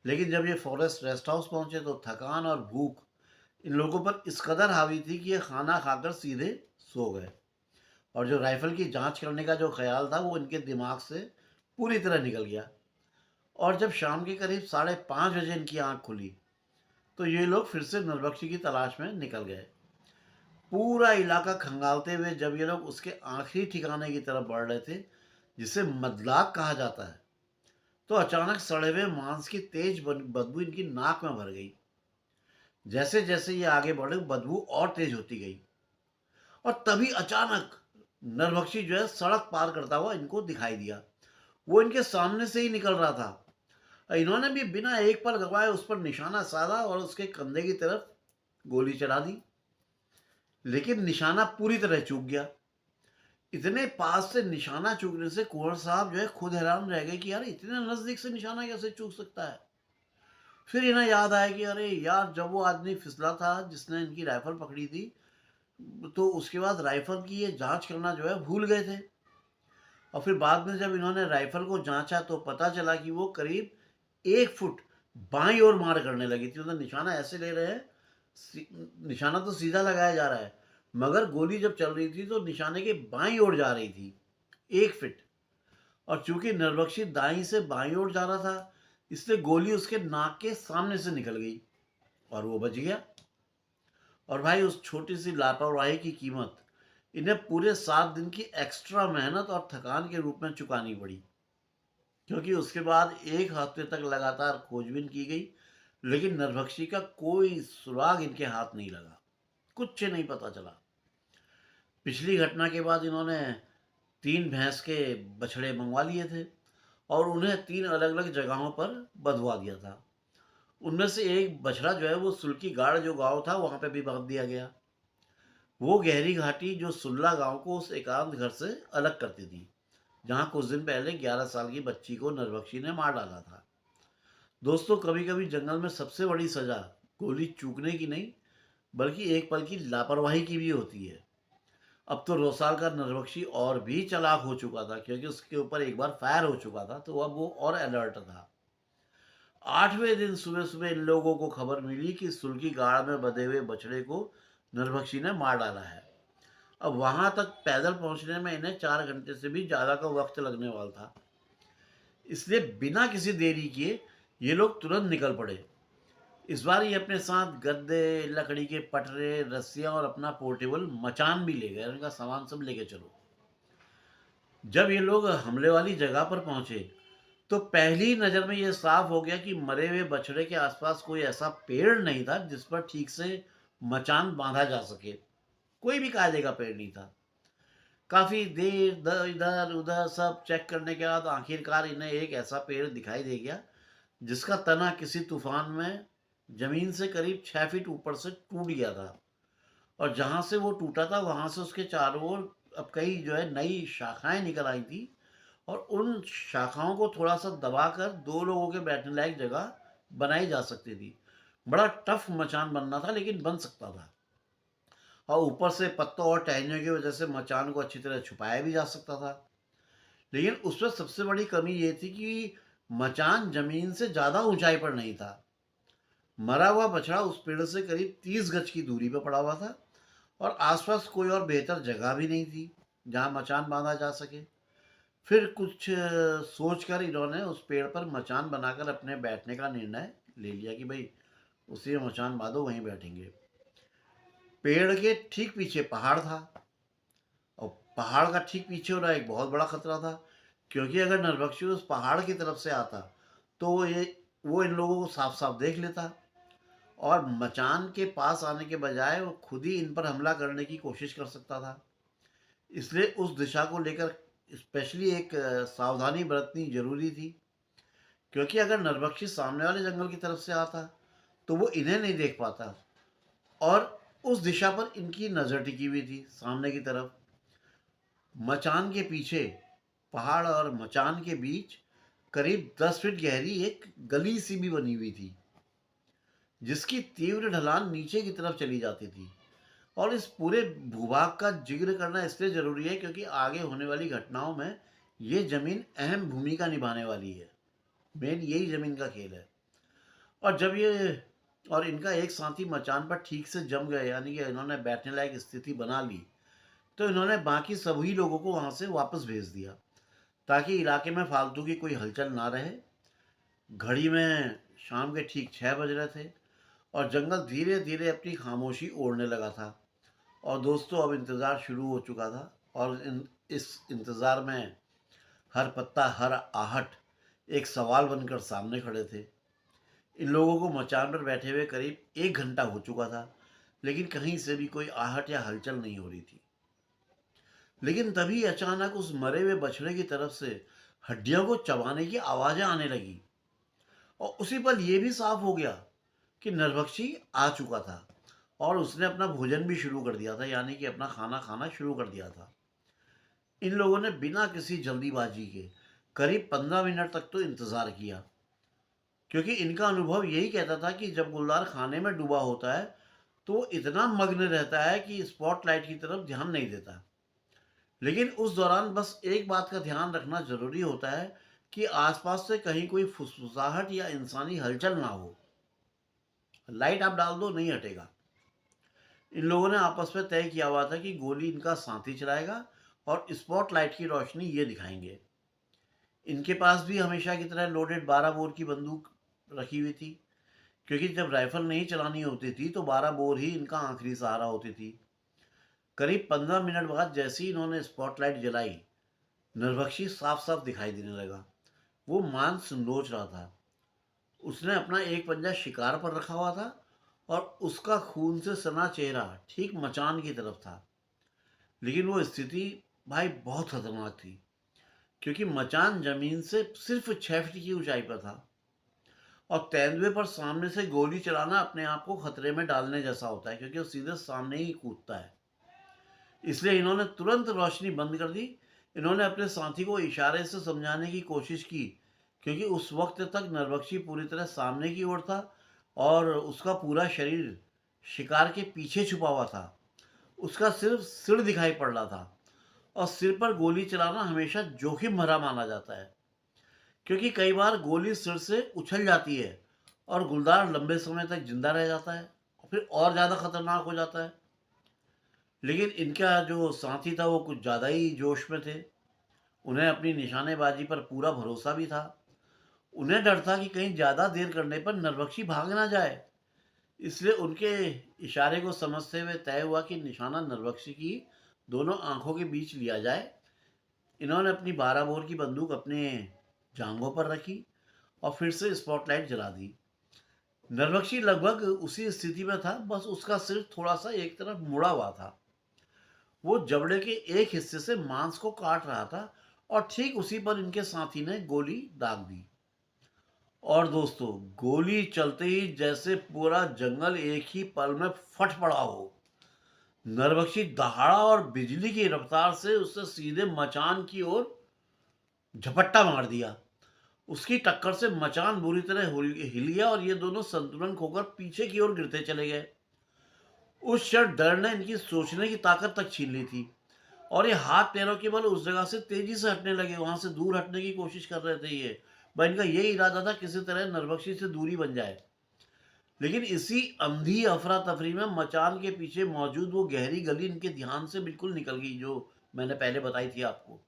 लेकिन जब ये फॉरेस्ट रेस्ट हाउस पहुंचे तो थकान और भूख इन लोगों पर इस कदर हावी थी कि ये खाना खाकर सीधे सो गए, और जो राइफल की जांच करने का जो ख्याल था वो इनके दिमाग से पूरी तरह निकल गया। और जब शाम के करीब 5:30 बजे इनकी आंख खुली तो ये लोग फिर से नरभक्षी की तलाश में निकल गए। पूरा इलाका खंगालते हुए जब ये लोग उसके आखिरी ठिकाने की तरफ बढ़ रहे थे, जिसे मदलाक कहा जाता है, तो अचानक सड़े हुए मांस की तेज बदबू इनकी नाक में भर गई। जैसे जैसे ये आगे बढ़े बदबू और तेज होती गई, और तभी अचानक नरभक्षी जो है सड़क पार करता हुआ इनको दिखाई दिया। वो इनके सामने से ही निकल रहा था। इन्होंने भी बिना एक पल गवाए उस पर निशाना साधा और उसके कंधे की तरफ गोली चला दी। लेकिन निशाना पूरी तरह चूक गया। इतने पास से निशाना चूकने से कुंवर साहब जो है खुद हैरान रह गए कि यार इतने नजदीक से निशाना कैसे चूक सकता है। फिर इन्हें याद आया कि अरे यार जब वो आदमी फिसला था जिसने इनकी राइफल पकड़ी थी, तो उसके बाद राइफल की ये जांच करना जो है भूल गए थे। और फिर बाद में जब इन्होंने राइफल को जांचा तो पता चला कि वो करीब 1 फुट बाईं ओर मार करने लगी थी। मतलब निशाना ऐसे ले रहे हैं, निशाना तो सीधा लगाया जा रहा है, मगर गोली जब चल रही थी तो निशाने के बाईं ओर जा रही थी, 1 फीट। और चूंकि नरबख्शी दाईं से बाईं ओर जा रहा था, इसलिए गोली उसके नाक के सामने से निकल गई और वो बच गया। और भाई उस छोटी सी लापरवाही की कीमत इन्हें पूरे 7 दिन की एक्स्ट्रा मेहनत और थकान के रूप में चुकानी पड़ी, क्योंकि उसके बाद 1 हफ्ते तक लगातार खोजबीन की गई, लेकिन नरभक्षी का कोई सुराग इनके हाथ नहीं लगा, कुछ नहीं पता चला। पिछली घटना के बाद इन्होंने 3 भैंस के बछड़े मंगवा लिए थे और उन्हें 3 अलग अलग जगहों पर बंधवा दिया था। उनमें से एक बछड़ा जो है वो सुल्की गाड़ जो गांव था वहां पे भी बांध दिया गया। वो गहरी घाटी जो सुल्ला गांव को उस एकांत घर से अलग करती थी, जहां कुछ दिन पहले 11 साल की बच्ची को नरभक्षी ने मार डाला था। दोस्तों, कभी कभी जंगल में सबसे बड़ी सजा गोली चूकने की नहीं, बल्कि एक पल की लापरवाही की भी होती है। अब तो रोसाल का नरभक्षी और भी चालाक हो चुका था, क्योंकि उसके ऊपर एक बार फायर हो चुका था, तो अब वो और अलर्ट था। 8वें दिन सुबह सुबह इन लोगों को खबर मिली कि सुल्की गाड़ में बंधे हुए बछड़े को नरभक्षी ने मार डाला है। अब वहां तक पैदल पहुंचने में इन्हें 4 घंटे से भी ज्यादा का वक्त लगने वाला था। इसलिए बिना किसी देरी किए ये लोग तुरंत निकल पड़े। इस बार ये अपने साथ गद्दे, लकड़ी के पटरे, रस्सियां और अपना पोर्टेबल मचान भी ले गए। उनका सामान सब लेके चलो। जब ये लोग हमले वाली जगह पर पहुंचे तो पहली नजर में ये साफ हो गया कि मरे हुए बछड़े के आसपास कोई ऐसा पेड़ नहीं था जिस पर ठीक से मचान बांधा जा सके। कोई भी कायदे का पेड़ नहीं था। काफी देर इधर उधर सब चेक करने के बाद आखिरकार इन्हें एक ऐसा पेड़ दिखाई दे गया जिसका तना किसी तूफान में जमीन से करीब 6 फीट ऊपर से टूट गया था। और जहां से वो टूटा था वहां से उसके चारों ओर अब कई जो है नई शाखाएं निकल आई थी। और उन शाखाओं को थोड़ा सा दबाकर 2 लोगों के बैठने लायक जगह बनाई जा सकती थी। बड़ा टफ मचान बनना था, लेकिन बन सकता था। और ऊपर से पत्तों और टहनियों की वजह से मचान को अच्छी तरह छुपाया भी जा सकता था। लेकिन उसमें सबसे बड़ी कमी ये थी कि मचान जमीन से ज्यादा ऊंचाई पर नहीं था। मरा हुआ बछड़ा उस पेड़ से करीब 30 गज की दूरी पर पड़ा हुआ था और आसपास कोई और बेहतर जगह भी नहीं थी जहां मचान बांधा जा सके। फिर कुछ सोचकर इन्होंने उस पेड़ पर मचान बनाकर अपने बैठने का निर्णय ले लिया कि भाई उसी में मचान बांधो, वहीं बैठेंगे। पेड़ के ठीक पीछे पहाड़ था और पहाड़ का ठीक पीछे हो रहा एक बहुत बड़ा खतरा था, क्योंकि अगर नरभक्षी उस पहाड़ की तरफ से आता तो वो इन लोगों को साफ साफ देख लेता और मचान के पास आने के बजाय वो खुद ही इन पर हमला करने की कोशिश कर सकता था। इसलिए उस दिशा को लेकर स्पेशली एक सावधानी बरतनी जरूरी थी, क्योंकि अगर नरभक्षी सामने वाले जंगल की तरफ से आता तो वो इन्हें नहीं देख पाता। और उस दिशा पर इनकी नजर टिकी हुई थी, सामने की तरफ। मचान के पीछे पहाड़ और मचान के बीच करीब 10 फीट गहरी एक गली सी भी बनी हुई थी, जिसकी तीव्र ढलान नीचे की तरफ चली जाती थी। और इस पूरे भूभाग का जिक्र करना इसलिए जरूरी है क्योंकि आगे होने वाली घटनाओं में ये जमीन अहम भूमिका निभाने वाली है। मेन यही जमीन का खेल है। और जब ये और इनका एक साथी मचान पर ठीक से जम गए, यानी कि इन्होंने बैठने लायक स्थिति बना ली, तो इन्होंने बाकी सभी लोगों को वहां से वापस भेज दिया ताकि इलाके में फालतू की कोई हलचल ना रहे। घड़ी में शाम के ठीक 6 बज रहे थे और जंगल धीरे धीरे अपनी खामोशी ओढ़ने लगा था। और दोस्तों, अब इंतज़ार शुरू हो चुका था और इस इंतज़ार में हर पत्ता, हर आहट एक सवाल बनकर सामने खड़े थे। इन लोगों को मचान पर बैठे हुए करीब 1 घंटा हो चुका था, लेकिन कहीं से भी कोई आहट या हलचल नहीं हो रही थी। लेकिन तभी अचानक उस मरे हुए बछड़े की तरफ से हड्डियों को चबाने की आवाजें आने लगी। और उसी पल यह भी साफ हो गया कि नरभक्षी आ चुका था और उसने अपना भोजन भी शुरू कर दिया था, यानी कि अपना खाना खाना शुरू कर दिया था। इन लोगों ने बिना किसी जल्दीबाजी के करीब 15 मिनट तक तो इंतजार किया, क्योंकि इनका अनुभव यही कहता था कि जब गुलदार खाने में डूबा होता है तो वो इतना मग्न रहता है कि स्पॉटलाइट की तरफ ध्यान नहीं देता। लेकिन उस दौरान बस एक बात का ध्यान रखना जरूरी होता है कि आसपास से कहीं कोई फुसफुसाहट या इंसानी हलचल ना हो। लाइट आप डाल दो, नहीं हटेगा। इन लोगों ने आपस में तय किया हुआ था कि गोली इनका साथी चलाएगा और स्पॉटलाइट की रोशनी ये दिखाएंगे। इनके पास भी हमेशा की तरह लोडेड 12 बोर की बंदूक रखी हुई थी, क्योंकि जब राइफल नहीं चलानी होती थी तो 12 बोर ही इनका आखिरी सहारा होती थी। करीब 15 मिनट बाद जैसे ही इन्होंने स्पॉटलाइट जलाई, नरभक्षी साफ साफ दिखाई देने लगा। वो मांस नोच रहा था। उसने अपना एक पंजा शिकार पर रखा हुआ था और उसका खून से सना चेहरा ठीक मचान की तरफ था। लेकिन वो स्थिति भाई बहुत खतरनाक थी, क्योंकि मचान जमीन से सिर्फ 6 फीट की ऊंचाई पर था और तेंदुए पर सामने से गोली चलाना अपने आप को खतरे में डालने जैसा होता है, क्योंकि वो सीधे सामने ही कूदता है। इसलिए इन्होंने तुरंत रोशनी बंद कर दी। इन्होंने अपने साथी को इशारे से समझाने की कोशिश की, क्योंकि उस वक्त तक नरभक्षी पूरी तरह सामने की ओर था और उसका पूरा शरीर शिकार के पीछे छुपा हुआ था। उसका सिर्फ सिर दिखाई पड़ रहा था। और सिर पर गोली चलाना हमेशा जोखिम भरा माना जाता है, क्योंकि कई बार गोली सिर से उछल जाती है और गुलदार लंबे समय तक जिंदा रह जाता है और फिर और ज़्यादा खतरनाक हो जाता है। लेकिन इनका जो साथी था वो कुछ ज़्यादा ही जोश में थे। उन्हें अपनी निशानेबाजी पर पूरा भरोसा भी था। उन्हें डर था कि कहीं ज़्यादा देर करने पर नरभक्षी भाग ना जाए। इसलिए उनके इशारे को समझते हुए तय हुआ कि निशाना नरभक्षी की दोनों आंखों के बीच लिया जाए। इन्होंने अपनी 12 बोर की बंदूक अपने जांघों पर रखी और फिर से स्पॉटलाइट जला दी। नरभक्षी लगभग उसी स्थिति में था, बस उसका सिर थोड़ा सा एक तरफ मुड़ा हुआ था। वो जबड़े के एक हिस्से से मांस को काट रहा था और ठीक उसी पर इनके साथी ने गोली दाग दी। और दोस्तों, गोली चलते ही जैसे पूरा जंगल एक ही पल में फट पड़ा हो। नरभक्षी दहाड़ा और बिजली की रफ्तार से उससे सीधे मचान की ओर झपट्टा मार दिया। उसकी टक्कर से मचान बुरी तरह हिल गया और ये दोनों संतुलन खोकर पीछे की ओर गिरते चले गए। उस क्षण डर ने इनकी सोचने की ताकत तक छीन ली थी और ये हाथ पैरों के बल उस जगह से तेजी से हटने लगे, वहां से दूर हटने की कोशिश कर रहे थे ये। भाई इनका यही इरादा था किसी तरह नरभक्षी से दूरी बन जाए। लेकिन इसी अंधी अफरा तफरी में मचान के पीछे मौजूद वो गहरी गली इनके ध्यान से बिल्कुल निकल गई, जो मैंने पहले बताई थी आपको।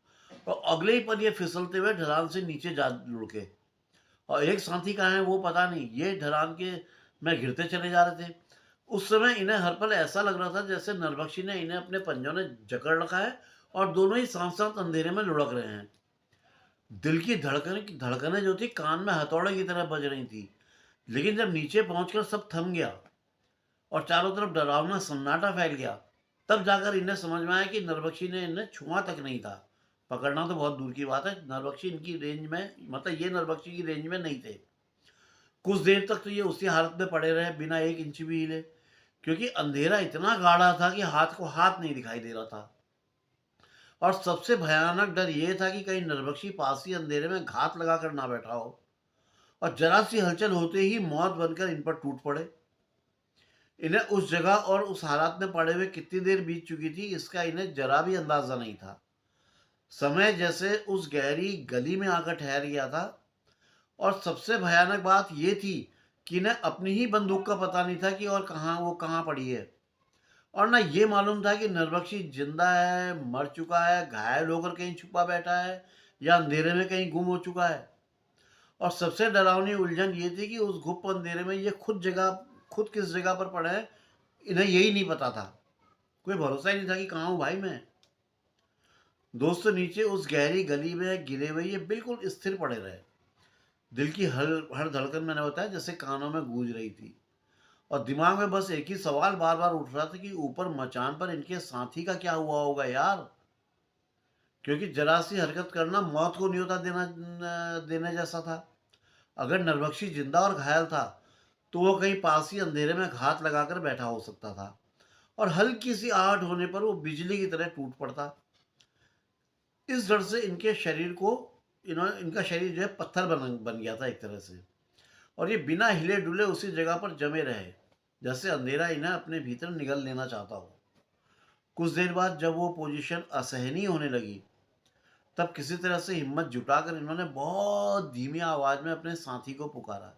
और अगले ही पल ये फिसलते हुए ढलान से नीचे जा लुढ़के। और एक साथी कहाँ है वो पता नहीं, ये ढलान के में गिरते चले जा रहे थे। उस समय इन्हें हर पल ऐसा लग रहा था जैसे नरभक्षी ने इन्हें अपने पंजों ने जकड़ रखा है और दोनों ही साथ साथ अंधेरे में लुढ़क रहे हैं। दिल की धड़कनें जो थी कान में हथौड़े की तरह बज रही थी। लेकिन जब नीचे पहुंचकर सब थम गया और चारों तरफ डरावना सन्नाटा फैल गया, तब जाकर इन्हें समझ में आया कि नरभक्षी ने इन्हें छुआ तक नहीं था। पकड़ना तो बहुत दूर की बात है, नरभक्षी इनकी रेंज में, मतलब ये नरभक्षी की रेंज में नहीं थे। कुछ देर तक तो ये उसी हालत में पड़े रहे, बिना एक इंच भी हिले, क्योंकि अंधेरा इतना गाढ़ा था कि हाथ को हाथ नहीं दिखाई दे रहा था। और सबसे भयानक डर यह था कि कहीं नरभक्षी पास ही अंधेरे में घात लगाकर ना बैठा हो और जरा सी हलचल होते ही मौत बनकर इन पर टूट पड़े। इन्हें उस जगह और उस हालात में पड़े हुए कितनी देर बीत चुकी थी इसका इन्हें जरा भी अंदाजा नहीं था। समय जैसे उस गहरी गली में आकर ठहर गया था। और सबसे भयानक बात यह थी कि इन्हें अपनी ही बंदूक का पता नहीं था कि और कहाँ पड़ी है। और ना ये मालूम था कि नरभक्षी जिंदा है, मर चुका है, घायल होकर कहीं छुपा बैठा है या अंधेरे में कहीं गुम हो चुका है। और सबसे डरावनी उलझन ये थी कि उस गुप्त अंधेरे में ये खुद किस जगह पर पड़े हैं, इन्हें यही नहीं पता था। कोई भरोसा ही नहीं था कि कहाँ हूँ भाई मैं। दोस्तों, नीचे उस गहरी गली में गिरे हुए ये बिल्कुल स्थिर पड़े रहे। दिल की हर हर धड़कन, मैंने बताया, जैसे कानों में गूंज रही थी। और दिमाग में बस एक ही सवाल बार बार उठ रहा था कि ऊपर मचान पर इनके साथी का क्या हुआ होगा यार। क्योंकि जरा सी हरकत करना मौत को न्योता देने जैसा था। अगर नरभक्षी जिंदा और घायल था तो वो कहीं पास ही अंधेरे में घात लगाकर बैठा हो सकता था और हल्की सी आहट होने पर वो बिजली की तरह टूट पड़ता। इस डर से इनका शरीर जो है पत्थर बन गया था एक तरह से। और ये बिना हिले डुले उसी जगह पर जमे रहे, जैसे अंधेरा इन्हें अपने भीतर निगल लेना चाहता हो। कुछ देर बाद जब वो पोजीशन असहनीय होने लगी, तब किसी तरह से हिम्मत जुटाकर इन्होंने बहुत धीमी आवाज में अपने साथी को पुकारा,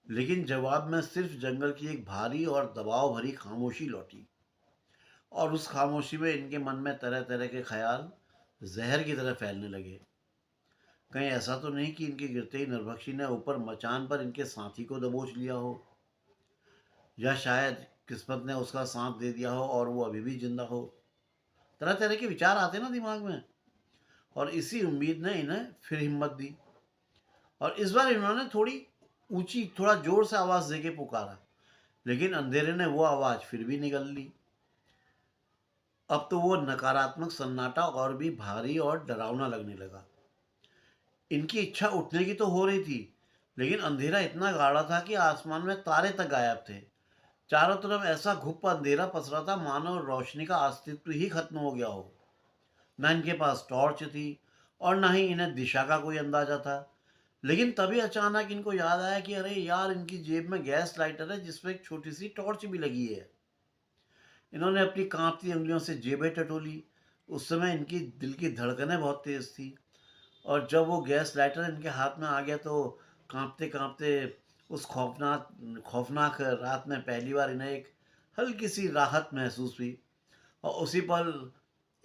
लेकिन जवाब में सिर्फ जंगल की एक भारी और दबाव भरी खामोशी लौटी। और उस खामोशी में इनके मन में तरह तरह के ख्याल जहर की तरह फैलने लगे। कहीं ऐसा तो नहीं कि इनके गिरते ही नरभक्षी ने ऊपर मचान पर इनके साथी को दबोच लिया हो, या शायद किस्मत ने उसका साथ दे दिया हो और वो अभी भी जिंदा हो। तरह तरह के विचार आते ना दिमाग में, और इसी उम्मीद ने इन्हें फिर हिम्मत दी। और इस बार इन्होंने थोड़ी ऊंची, थोड़ा जोर से आवाज देके पुकारा, लेकिन अंधेरे ने वो आवाज फिर भी निगल ली। अब तो वो नकारात्मक सन्नाटा और भी भारी और डरावना लगने लगा। इनकी इच्छा उठने की तो हो रही थी, लेकिन अंधेरा इतना गाढ़ा था कि आसमान में तारे तक गायब थे। चारों तरफ ऐसा घुप अंधेरा पसरा था मानो रोशनी का अस्तित्व ही खत्म हो गया हो। न इनके पास टॉर्च थी और न ही इन्हें दिशा का कोई अंदाजा था। लेकिन तभी अचानक इनको याद आया कि अरे यार, इनकी जेब में गैस लाइटर है जिसमें एक छोटी सी टॉर्च भी लगी है। इन्होंने अपनी कांपती उंगलियों से जेबें टटोली। उस समय इनकी दिल की धड़कनें बहुत तेज थी, और जब वो गैस लाइटर इनके हाथ में आ गया तो कांपते कांपते उस खौफनाक खौफनाक रात में पहली बार इन्हें एक हल्की सी राहत महसूस हुई। और उसी पल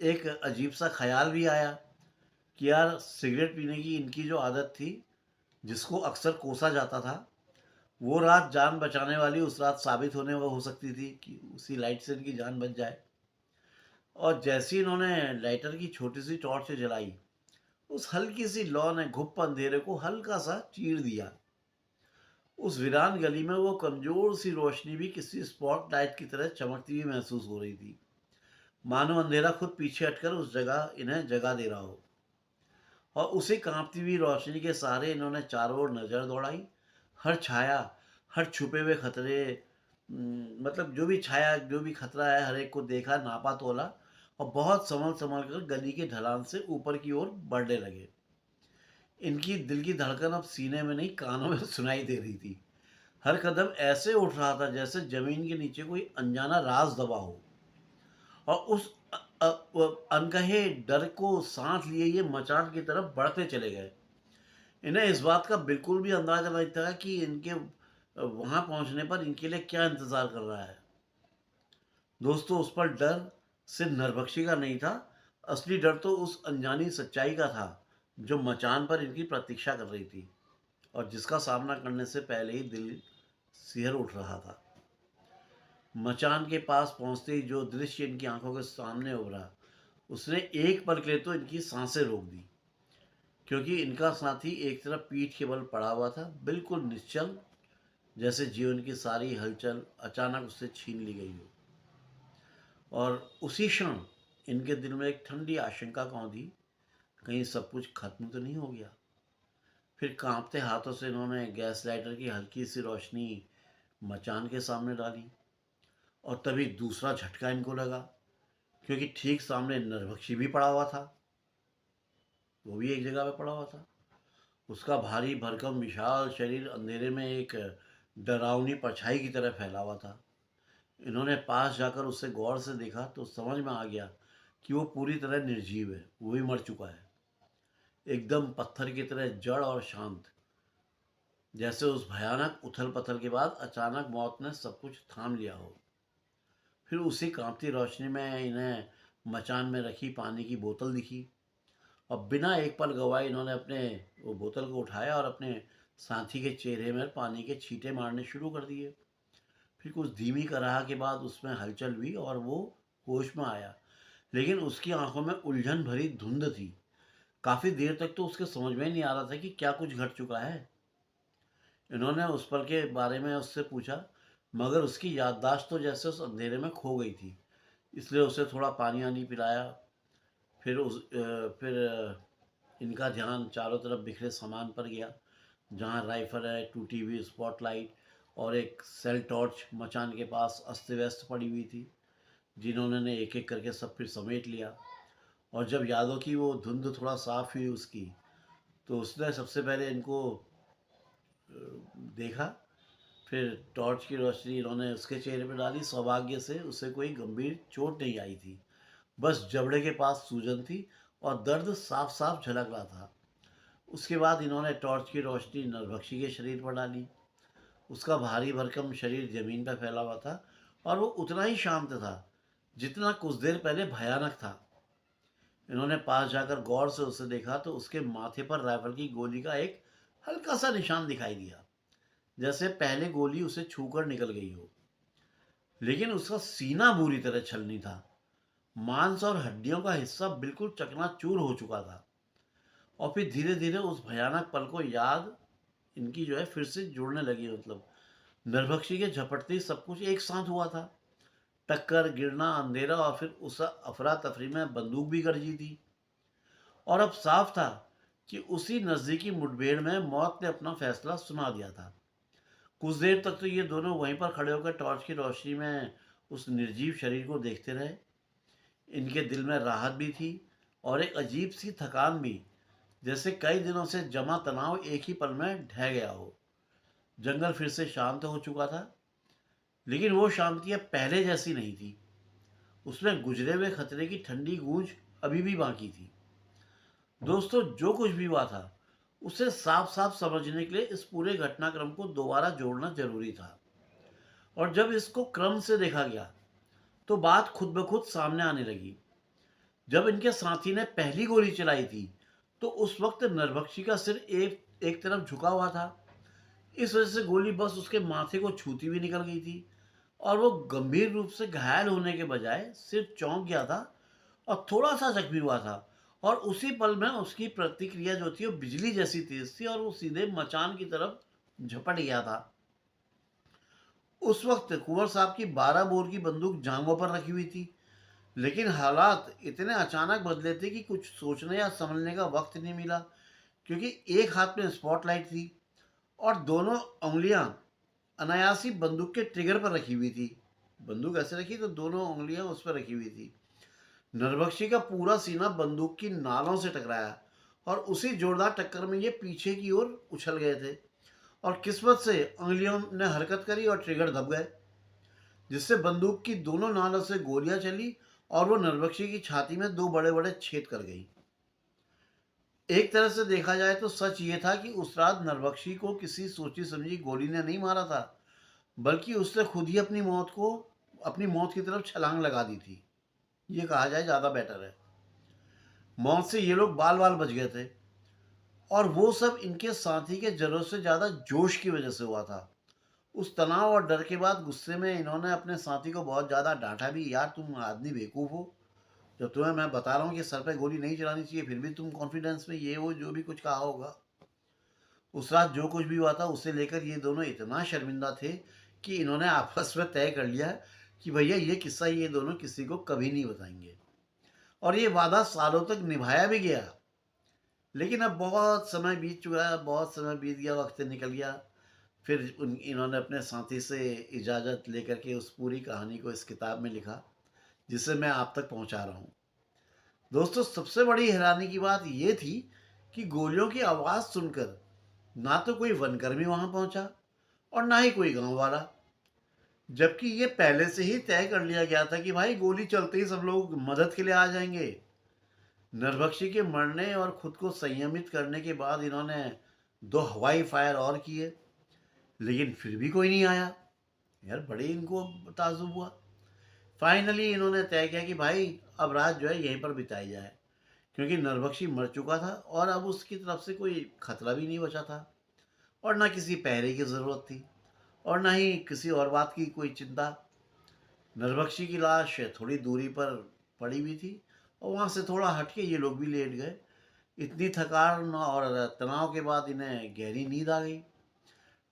एक अजीब सा ख्याल भी आया कि यार, सिगरेट पीने की इनकी जो आदत थी, जिसको अक्सर कोसा जाता था, वो रात जान बचाने वाली उस रात साबित होने वो हो सकती थी कि उसी लाइट से इनकी जान बच जाए। और जैसे ही इन्होंने लाइटर की छोटी सी टॉर्च जलाई, उस हल्की सी लौ ने घुप अंधेरे को हल्का सा चीर दिया। उस वीरान गली में वो कमजोर सी रोशनी भी किसी स्पॉटलाइट की तरह चमकती हुई महसूस हो रही थी, मानो अंधेरा खुद पीछे हटकर उस जगह इन्हें जगा दे रहा हो। और उसी कांपती हुई रोशनी के सहारे इन्होंने चारों ओर नजर दौड़ाई। हर छाया, हर छुपे हुए खतरे, मतलब जो भी छाया, जो भी खतरा है, हर एक को देखा, नापा तोला, और बहुत संभल संभल कर गली के ढलान से ऊपर की ओर बढ़ने लगे। इनकी दिल की धड़कन अब सीने में नहीं, कानों में सुनाई दे रही थी। हर कदम ऐसे उठ रहा था जैसे जमीन के नीचे कोई अनजाना राज दबा हो। और उस अनकहे डर को सांस लिए ये मचान की तरफ बढ़ते चले गए। इन्हें इस बात का बिल्कुल भी अंदाजा नहीं था कि इनके वहां पहुंचने पर इनके लिए क्या इंतजार कर रहा है। दोस्तों, उस पर डर सिर्फ नरभक्षी का नहीं था। असली डर तो उस अनजानी सच्चाई का था जो मचान पर इनकी प्रतीक्षा कर रही थी, और जिसका सामना करने से पहले ही दिल सिहर उठ रहा था। मचान के पास पहुंचते ही जो दृश्य इनकी आंखों के सामने उभरा, उसने एक पल के लिए तो इनकी सांसें रोक दी। क्योंकि इनका साथी एक तरफ पीठ के बल पड़ा हुआ था, बिल्कुल निश्चल, जैसे जीवन की सारी हलचल अचानक उससे छीन ली गई हो। और उसी क्षण इनके दिल में एक ठंडी आशंका कौंधी, कहीं सब कुछ खत्म तो नहीं हो गया। फिर कांपते हाथों से इन्होंने गैस लाइटर की हल्की सी रोशनी मचान के सामने डाली, और तभी दूसरा झटका इनको लगा, क्योंकि ठीक सामने नरभक्षी भी पड़ा हुआ था। वो भी एक जगह पे पड़ा हुआ था। उसका भारी भरकम विशाल शरीर अंधेरे में एक डरावनी परछाई की तरह फैला हुआ था। इन्होंने पास जाकर उससे गौर से देखा तो समझ में आ गया कि वो पूरी तरह निर्जीव है, वो भी मर चुका है, एकदम पत्थर की तरह जड़ और शांत, जैसे उस भयानक उथल पथल के बाद अचानक मौत ने सब कुछ थाम लिया हो। फिर उसी कांपती रोशनी में इन्हें मचान में रखी पानी की बोतल दिखी, और बिना एक पल गवाए इन्होंने अपने वो बोतल को उठाया और अपने साथी के चेहरे में पानी के छींटे मारने शुरू कर दिए। फिर कुछ धीमी कराह के बाद उसमें हलचल हुई और वो होश में आया, लेकिन उसकी आंखों में उलझन भरी धुंध थी। काफी देर तक तो उसके समझ में ही नहीं आ रहा था कि क्या कुछ घट चुका है। इन्होंने उस पल के बारे में उससे पूछा, मगर उसकी याददाश्त तो जैसे उस अंधेरे में खो गई थी। इसलिए उसे थोड़ा पानी वानी पिलाया। फिर इनका ध्यान चारों तरफ बिखरे सामान पर गया, जहाँ राइफल है, टूटी हुई स्पॉटलाइट और एक सेल टॉर्च मचान के पास अस्त व्यस्त पड़ी हुई थी, जिन्होंने ने एक एक करके सब फिर समेट लिया। और जब यादों की वो धुंध थोड़ा साफ हुई उसकी, तो उसने सबसे पहले इनको देखा। फिर टॉर्च की रोशनी इन्होंने उसके चेहरे पर डाली। सौभाग्य से उसे कोई गंभीर चोट नहीं आई थी, बस जबड़े के पास सूजन थी, और दर्द साफ साफ झलक रहा था। उसके बाद इन्होंने टॉर्च की रोशनी नरभक्षी के शरीर पर डाली। उसका भारी भरकम शरीर जमीन पर फैला हुआ था और वो उतना ही शांत था जितना कुछ देर पहले भयानक था। इन्होंने पास जाकर गौर से उसे देखा तो उसके माथे पर राइफल की गोली का एक हल्का सा निशान दिखाई दिया, जैसे पहले गोली उसे छूकर निकल गई हो। लेकिन उसका सीना बुरी तरह छलनी था। मांस और हड्डियों का हिस्सा बिल्कुल चकनाचूर हो चुका था। और फिर धीरे धीरे उस भयानक पल को याद इनकी जो है फिर से जुड़ने लगी। मतलब नरभक्षी के झपटते ही सब कुछ एक साथ हुआ था। टक्कर, गिरना, अंधेरा और फिर उस अफरा तफरी में बंदूक भी गरजी थी। और अब साफ था कि उसी नजदीकी मुठभेड़ में मौत ने अपना फैसला सुना दिया था। कुछ देर तक तो ये दोनों वहीं पर खड़े होकर टॉर्च की रोशनी में उस निर्जीव शरीर को देखते रहे। इनके दिल में राहत भी थी और एक अजीब सी थकान भी, जैसे कई दिनों से जमा तनाव एक ही पल में ढह गया हो। जंगल फिर से शांत हो चुका था, लेकिन वो शांति अब पहले जैसी नहीं थी। उसमें गुजरे हुए खतरे की ठंडी गूंज अभी भी बाकी थी। दोस्तों, जो कुछ भी हुआ था उसे साफ साफ समझने के लिए इस पूरे घटनाक्रम को दोबारा जोड़ना जरूरी था। और जब इसको क्रम से देखा गया तो बात खुद ब खुद सामने आने लगी। जब इनके साथी ने पहली गोली चलाई थी तो उस वक्त नरभक्षी का सिर एक एक तरफ झुका हुआ था। इस वजह से गोली बस उसके माथे को छूती हुई निकल गई थी और वो गंभीर रूप से घायल होने के बजाय सिर्फ चौंक गया था और थोड़ा सा जख्मी हुआ था। और उसी पल में उसकी प्रतिक्रिया जो थी वो बिजली जैसी तेज थी और वो सीधे मचान की तरफ झपट गया था। उस वक्त कुंवर साहब की 12 बोर की बंदूक जांघों पर रखी हुई थी, लेकिन हालात इतने अचानक बदले थे कि कुछ सोचने या समझने का वक्त नहीं मिला। क्योंकि एक हाथ में स्पॉटलाइट थी और दोनों उंगलियां अनायासी बंदूक के ट्रिगर पर रखी हुई थी। बंदूक ऐसे रखी तो दोनों उंगलियां उस पर रखी हुई थी। नरभक्षी का पूरा सीना बंदूक की नालों से टकराया और उसी जोरदार टक्कर में ये पीछे की ओर उछल गए थे। और किस्मत से उंगलियों ने हरकत करी और ट्रिगर दब गए, जिससे बंदूक की दोनों नालों से गोलियां चली और वो नरभक्षी की छाती में दो बड़े बड़े छेद कर गई। एक तरह से देखा जाए तो सच ये था कि उस रात नरभक्षी को किसी सोची समझी गोली ने नहीं मारा था, बल्कि उसने खुद ही अपनी मौत की तरफ छलांग लगा दी थी। ये कहा जाए ज़्यादा बेटर है। मौत से ये लोग बाल बाल बच गए थे और वो सब इनके साथी के जरूरत से ज़्यादा जोश की वजह से हुआ था। उस तनाव और डर के बाद गुस्से में इन्होंने अपने साथी को बहुत ज़्यादा डांटा भी, यार तुम आदमी बेवकूफ़ हो, जब तुम्हें मैं बता रहा हूँ कि सर पे गोली नहीं चलानी चाहिए फिर भी तुम कॉन्फिडेंस में ये वो जो भी कुछ कहा होगा। उस रात जो कुछ भी हुआ था उसे लेकर ये दोनों इतना शर्मिंदा थे कि इन्होंने आपस में तय कर लिया कि भैया ये किस्सा ये दोनों किसी को कभी नहीं बताएंगे। और ये वादा सालों तक निभाया भी गया। लेकिन अब बहुत समय बीत चुका है, बहुत समय बीत गया, वक्त निकल गया। फिर इन्होंने अपने साथी से इजाज़त लेकर के उस पूरी कहानी को इस किताब में लिखा, जिसे मैं आप तक पहुंचा रहा हूँ। दोस्तों, सबसे बड़ी हैरानी की बात यह थी कि गोलियों की आवाज़ सुनकर ना तो कोई वनकर्मी वहां पहुंचा और ना ही कोई गांव वाला, जबकि ये पहले से ही तय कर लिया गया था कि भाई गोली चलते ही सब लोग मदद के लिए आ जाएंगे। नरभक्षी के मरने और खुद को संयमित करने के बाद इन्होंने 2 हवाई फायर और किए, लेकिन फिर भी कोई नहीं आया। यार बड़े इनको ताजुब हुआ। फाइनली इन्होंने तय किया कि भाई अब रात जो है यहीं पर बिताई जाए, क्योंकि नरभक्षी मर चुका था और अब उसकी तरफ से कोई खतरा भी नहीं बचा था और ना किसी पहरे की ज़रूरत थी और ना ही किसी और बात की कोई चिंता। नरभक्षी की लाश थोड़ी दूरी पर पड़ी हुई थी और वहाँ से थोड़ा हटके ये लोग भी लेट गए। इतनी थकान और तनाव के बाद इन्हें गहरी नींद आ गई।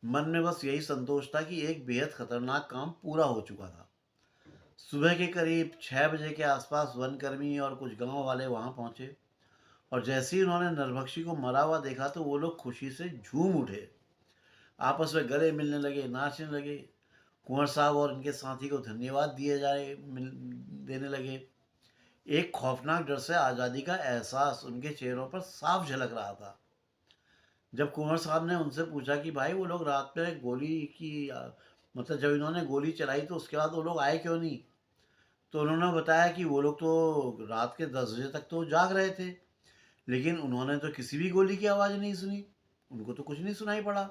मन में बस यही संतोष था कि एक बेहद खतरनाक काम पूरा हो चुका था। सुबह के करीब 6 बजे के आसपास वनकर्मी और कुछ गांव वाले वहां पहुंचे और जैसे ही उन्होंने नरभक्षी को मरा हुआ देखा तो वो लोग खुशी से झूम उठे। आपस में गले मिलने लगे, नाचने लगे। कुंवर साहब और उनके साथी को धन्यवाद देने लगे। एक खौफनाक डर से आज़ादी का एहसास उनके चेहरों पर साफ झलक रहा था। जब कुंवर साहब ने उनसे पूछा कि भाई वो लोग रात में गोली की मतलब जब इन्होंने गोली चलाई तो उसके बाद वो लोग आए क्यों नहीं, तो उन्होंने बताया कि वो लोग तो रात के 10 बजे तक तो जाग रहे थे, लेकिन उन्होंने तो किसी भी गोली की आवाज़ नहीं सुनी, उनको तो कुछ नहीं सुनाई पड़ा।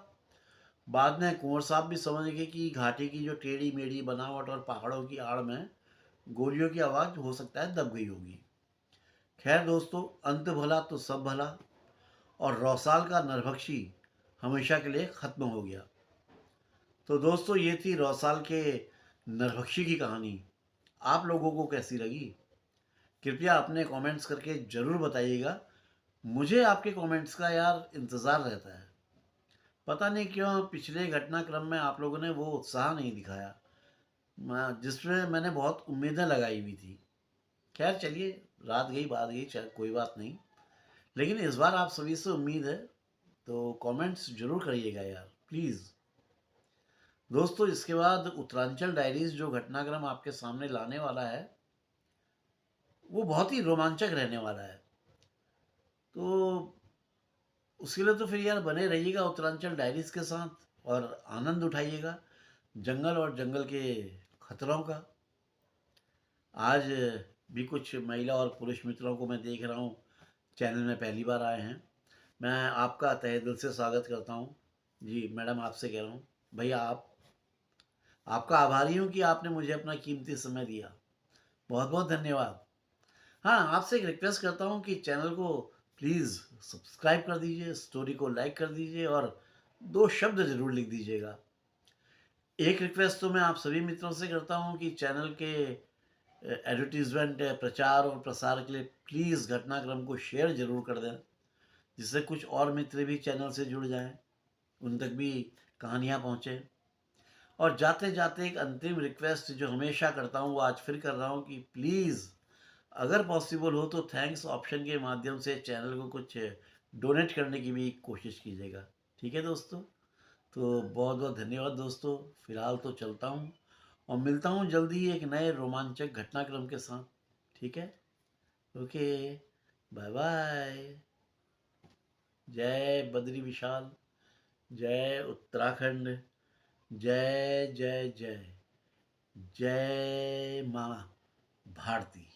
बाद में कुंवर साहब भी समझ गए कि घाटी की जो टेढ़ी-मेढ़ी बनावट और पहाड़ों की आड़ में गोलियों की आवाज़ हो सकता है दब गई होगी। खैर दोस्तों, अंत भला तो सब भला, और रौसाल का नरभक्षी हमेशा के लिए ख़त्म हो गया। तो दोस्तों, ये थी रौसाल के नरभक्षी की कहानी। आप लोगों को कैसी लगी? कृपया अपने कमेंट्स करके ज़रूर बताइएगा। मुझे आपके कमेंट्स का यार इंतज़ार रहता है। पता नहीं क्यों पिछले घटनाक्रम में आप लोगों ने वो उत्साह नहीं दिखाया, जिसमें मैंने बहुत उम्मीदें लगाई हुई थी। खैर चलिए, रात गई बात गई, कोई बात नहीं। लेकिन इस बार आप सभी से उम्मीद है, तो कमेंट्स ज़रूर करिएगा यार, प्लीज़। दोस्तों, इसके बाद उत्तरांचल डायरीज़ जो घटनाक्रम आपके सामने लाने वाला है, वो बहुत ही रोमांचक रहने वाला है। तो उसके लिए तो फिर यार बने रहिएगा उत्तरांचल डायरीज़ के साथ, और आनंद उठाइएगा जंगल और जंगल के खतरों का। आज भी कुछ महिला और पुरुष मित्रों को मैं देख रहा हूँ, चैनल में पहली बार आए हैं। मैं आपका तहे दिल से स्वागत करता हूँ। जी मैडम, आपसे कह रहा हूँ, भैया आपका आभारी हूँ कि आपने मुझे अपना कीमती समय दिया। बहुत बहुत धन्यवाद। हाँ, आपसे एक रिक्वेस्ट करता हूँ कि चैनल को प्लीज़ सब्सक्राइब कर दीजिए, स्टोरी को लाइक कर दीजिए, और 2 शब्द ज़रूर लिख दीजिएगा। एक रिक्वेस्ट तो मैं आप सभी मित्रों से करता हूँ कि चैनल के एडवर्टीज़मेंट, प्रचार और प्रसार के लिए प्लीज़ घटनाक्रम को शेयर ज़रूर कर दें, जिससे कुछ और मित्र भी चैनल से जुड़ जाएँ, उन तक भी कहानियाँ पहुँचे। और जाते-जाते एक अंतिम रिक्वेस्ट जो हमेशा करता हूँ, वो आज फिर कर रहा हूँ कि प्लीज़ अगर पॉसिबल हो तो थैंक्स ऑप्शन के माध्यम से चैनल को कुछ डोनेट करने की भी कोशिश कीजिएगा। ठीक है दोस्तों? तो बहुत-बहुत धन्यवाद दोस्तों। फ़िलहाल तो चलता हूँ, और मिलता हूँ जल्दी ही एक नए रोमांचक घटनाक्रम के साथ। ठीक है? Okay, bye-bye. जय बद्री विशाल, जय उत्तराखंड, जय, जय, जय। जय माँ भारती।